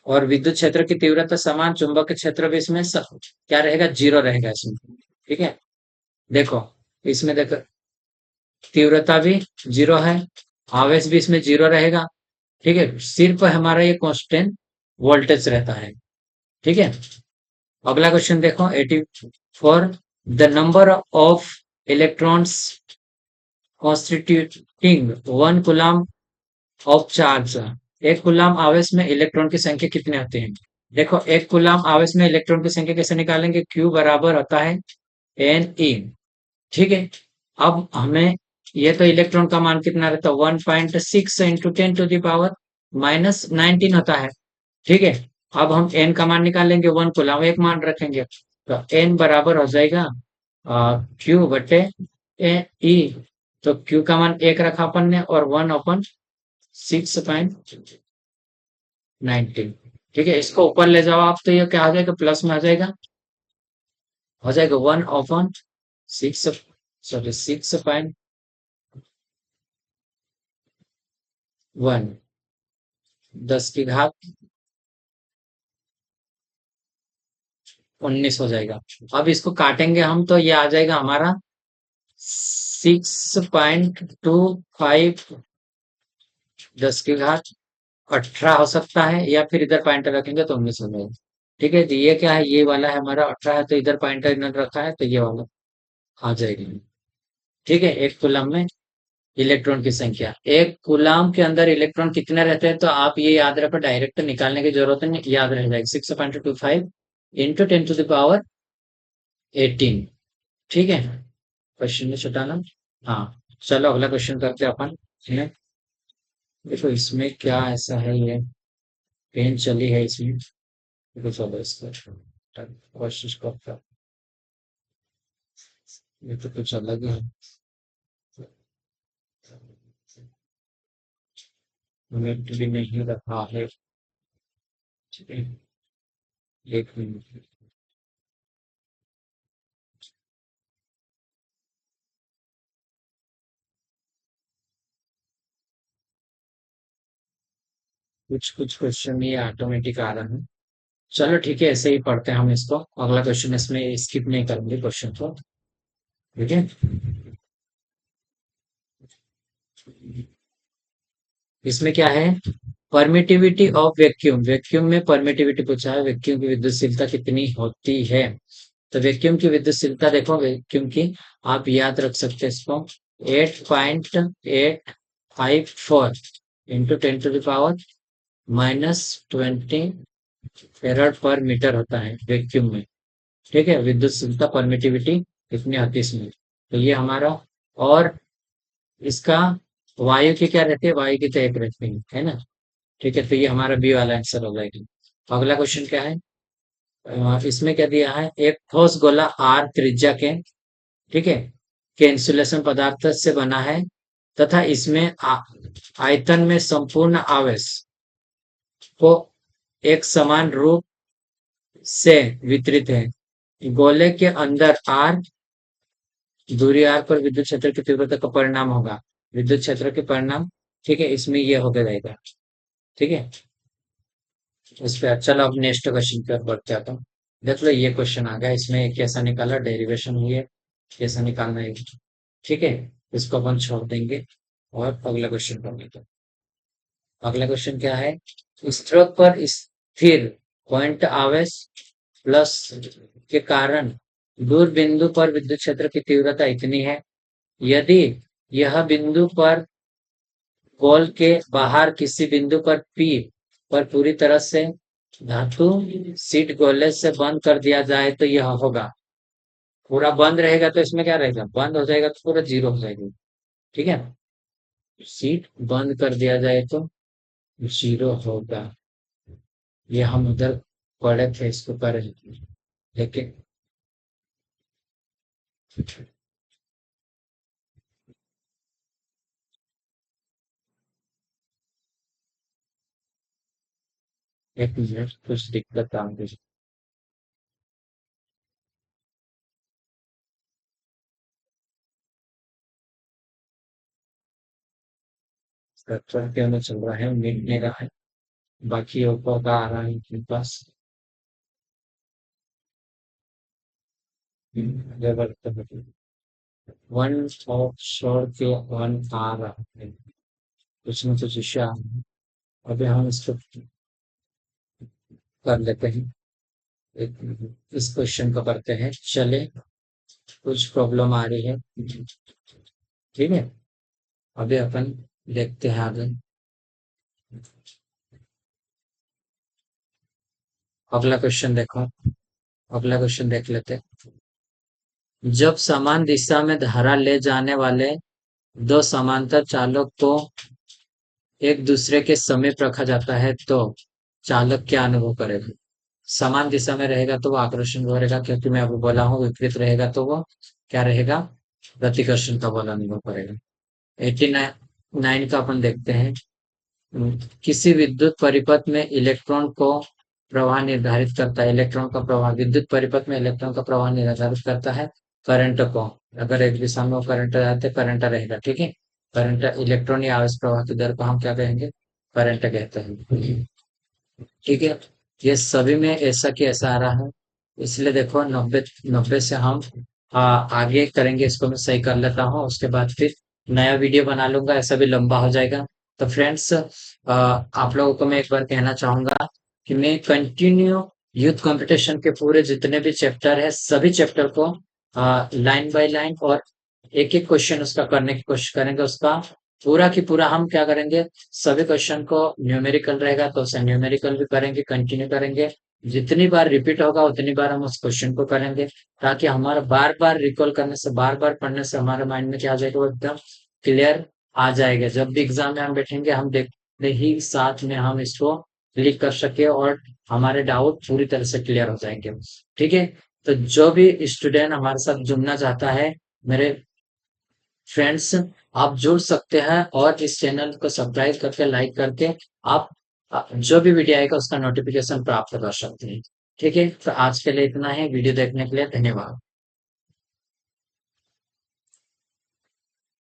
और विद्युत क्षेत्र की तीव्रता समान, चुंबक क्षेत्र भी इसमें क्या रहेगा? जीरो रहेगा इसमें। ठीक है, देखो, इसमें देखो तीव्रता भी जीरो है, आवेश भी इसमें जीरो रहेगा। ठीक है, सिर्फ हमारा ये कांस्टेंट वोल्टेज रहता है। ठीक है, अगला क्वेश्चन देखो 84। The number of electrons constituting one coulomb of charge. एक कूलम आवेश में इलेक्ट्रॉन की संख्या कितने होते हैं? देखो, एक कूलम आवेश में इलेक्ट्रॉन की संख्या कैसे निकालेंगे? Q बराबर होता है Ne। ठीक है, अब हमें ये तो इलेक्ट्रॉन का मान कितना रहता है? 1.6 इंटू 10⁻⁻19 होता है। ठीक है, अब हम एन का मान निकालेंगे, वन कूलम एक मान रखेंगे, तो एन बराबर हो जाएगा क्यू बटे ई। तो क्यू का मान एक रखा अपन ने और 1/6.19। ठीक है, इसको ऊपर ले जाओ आप तो ये क्या आ जाएगा? प्लस में आ जाएगा, हो जाएगा 1/6, सॉरी 6.1, 10⁻19 हो जाएगा। अब इसको काटेंगे हम तो ये आ जाएगा हमारा 6.25, 10⁻18 हो सकता है, या फिर इधर पॉइंटर रखेंगे तो 19 हो जाएगा। ठीक है, तो ये क्या है? ये वाला है हमारा 18 है, तो इधर पॉइंटर इधर रखा है तो ये वाला आ जाएगी। ठीक है, एक कूलम में इलेक्ट्रॉन की संख्या, एक कूलम के अंदर इलेक्ट्रॉन कितने रहते हैं तो आप ये याद रखो, डायरेक्ट निकालने की जरूरत नहीं, याद रह जाएगा 6.25 इंटू 10⁻18। ठीक है, क्वेश्चन में छुटाना। हाँ, चलो अगला क्वेश्चन करते हैं अपन। देखो इसमें क्या ऐसा है, ये पेन चली है इसमें। देखो चलो इसका कोशिश करता हूँ। ये तो कुछ अलग ही है। मिनट भी नहीं रखा है। एक मिनट। कुछ कुछ क्वेश्चन ये ऑटोमेटिक आ रहा है। चलो ठीक है, ऐसे ही पढ़ते हैं हम इसको। अगला क्वेश्चन इसमें स्किप नहीं करेंगे क्वेश्चन को। ठीक है। इसमें क्या है, परमिटिविटी ऑफ वैक्यूम। वैक्यूम में परमिटिविटी पूछा है, वैक्यूम की विद्युतशीलता कितनी होती है। तो वैक्यूम की विद्युतशीलता देखो, वैक्यूम की आप याद रख सकते हैं इसको, 8.854 into 10 to the power -20 farad per metre होता है वैक्यूम में। ठीक है, विद्युतशीलता परमिटिविटी कितनी आती है इसमें। तो ये हमारा, और इसका वायु की क्या रहती है, वायु की तो एक रहती है ना। ठीक है, तो ये हमारा बी वाला आंसर हो जाएगा। अगला क्वेश्चन क्या है, इसमें क्या दिया है, एक ठोस गोला आर त्रिज्या के, ठीक है, के इंसुलेशन पदार्थ से बना है तथा इसमें आयतन में संपूर्ण आवेश को एक समान रूप से वितरित है। गोले के अंदर आर, दूरी आर पर विद्युत क्षेत्र की तीव्रता का परिणाम होगा, विद्युत क्षेत्र के परिणाम। ठीक है, इसमें ये होकर रहेगा। ठीक है, इस पे चलो अब नेक्स्ट क्वेश्चन की ओर बढ़ते आता हूँ। देख लो ये क्वेश्चन आ गया, इसमें कैसा निकाला, डेरिवेशन हुई है, कैसा निकालना है। ठीक है, इसको अपन छोड़ देंगे और अगला क्वेश्चन पढ़ेंगे। अगला क्वेश्चन क्या है, स्रोत पर स्थिर पॉइंट आवेश प्लस के कारण दूर बिंदु पर विद्युत क्षेत्र की तीव्रता इतनी है। यदि यह बिंदु पर गोल के बाहर किसी बिंदु पर पी पर पूरी तरह से धातु सीट गोले से बंद कर दिया जाए तो यह होगा। पूरा बंद रहेगा तो इसमें क्या रहेगा, बंद हो जाएगा तो पूरा जीरो हो जाएगा। ठीक है, सीट बंद कर दिया जाए तो जीरो होगा। ये हम उधर पढ़े थे, इसको करें लेकिन एक मिनट, कुछ दिक्कत आ गई। स्ट्रक्चर के अंदर चल रहा है, मिट नहीं रहा है। बाकी ऊपर का आ रहा है इनके पास। लेबर वन ऑफ शोर के वन आ रहा है, कुछ न कुछ इश्यू आ रहा है। अभी हम इसको कर लेते हैं। इस क्वेश्चन को करते हैं, चले। कुछ प्रॉब्लम आ रही है। ठीक है, अभी अपन देखते हैं आगे। अगला क्वेश्चन देखो, अगला क्वेश्चन देख लेते हैं। जब समान दिशा में धारा ले जाने वाले दो समांतर चालक को एक दूसरे के समीप रखा जाता है तो चालक क्या अनुभव करेगा। समान दिशा में रहेगा तो वो आकर्षण करेगा, क्योंकि मैं अभी बोला हूँ विपरीत रहेगा तो वो क्या रहेगा, प्रतिकर्षण का बल अनुभव करेगा। 89 का अपन देखते हैं। किसी विद्युत परिपथ में इलेक्ट्रॉन को प्रवाह निर्धारित करता है, इलेक्ट्रॉन का प्रवाह, विद्युत परिपथ में इलेक्ट्रॉन का प्रवाह निर्धारित करता है करंट को। अगर एक दिशा में वो करंट जाते करंट रहेगा। ठीक है, करंट, इलेक्ट्रॉन या आवेश प्रवाह की दर को हम क्या कहेंगे, करंट कहते हैं। ठीक है, ये सभी में ऐसा की ऐसा आ रहा है, इसलिए देखो 90 90 से हम आगे करेंगे। इसको मैं सही कर लेता हूँ, उसके बाद फिर नया वीडियो बना लूंगा, ऐसा भी लंबा हो जाएगा। तो फ्रेंड्स, आप लोगों को मैं एक बार कहना चाहूंगा कि मैं कंटिन्यू यूथ कंपटीशन के पूरे जितने भी चैप्टर है, सभी चैप्टर को लाइन बाय लाइन और एक एक क्वेश्चन उसका करने की कोशिश करेंगे। उसका पूरा की पूरा हम क्या करेंगे, सभी क्वेश्चन को न्यूमेरिकल रहेगा तो उसे न्यूमेरिकल भी करेंगे, कंटिन्यू करेंगे। जितनी बार रिपीट होगा उतनी बार हम उस क्वेश्चन को करेंगे, ताकि हमारा बार बार रिकॉल करने से, बार बार पढ़ने से हमारे माइंड में क्या आ जाएगा, वो एकदम क्लियर आ जाएगा। जब भी एग्जाम में हम बैठेंगे हम देखते ही साथ में हम इसको क्लिक कर सके और हमारे डाउट पूरी तरह से क्लियर हो जाएंगे। ठीक है, तो जो भी स्टूडेंट हमारे साथ जुड़ना चाहता है, मेरे फ्रेंड्स, आप जुड़ सकते हैं और इस चैनल को सब्सक्राइब करके लाइक करके आप जो भी वीडियो आएगा उसका नोटिफिकेशन प्राप्त कर सकते हैं। ठीक है, तो आज के लिए इतना है। वीडियो देखने के लिए धन्यवाद।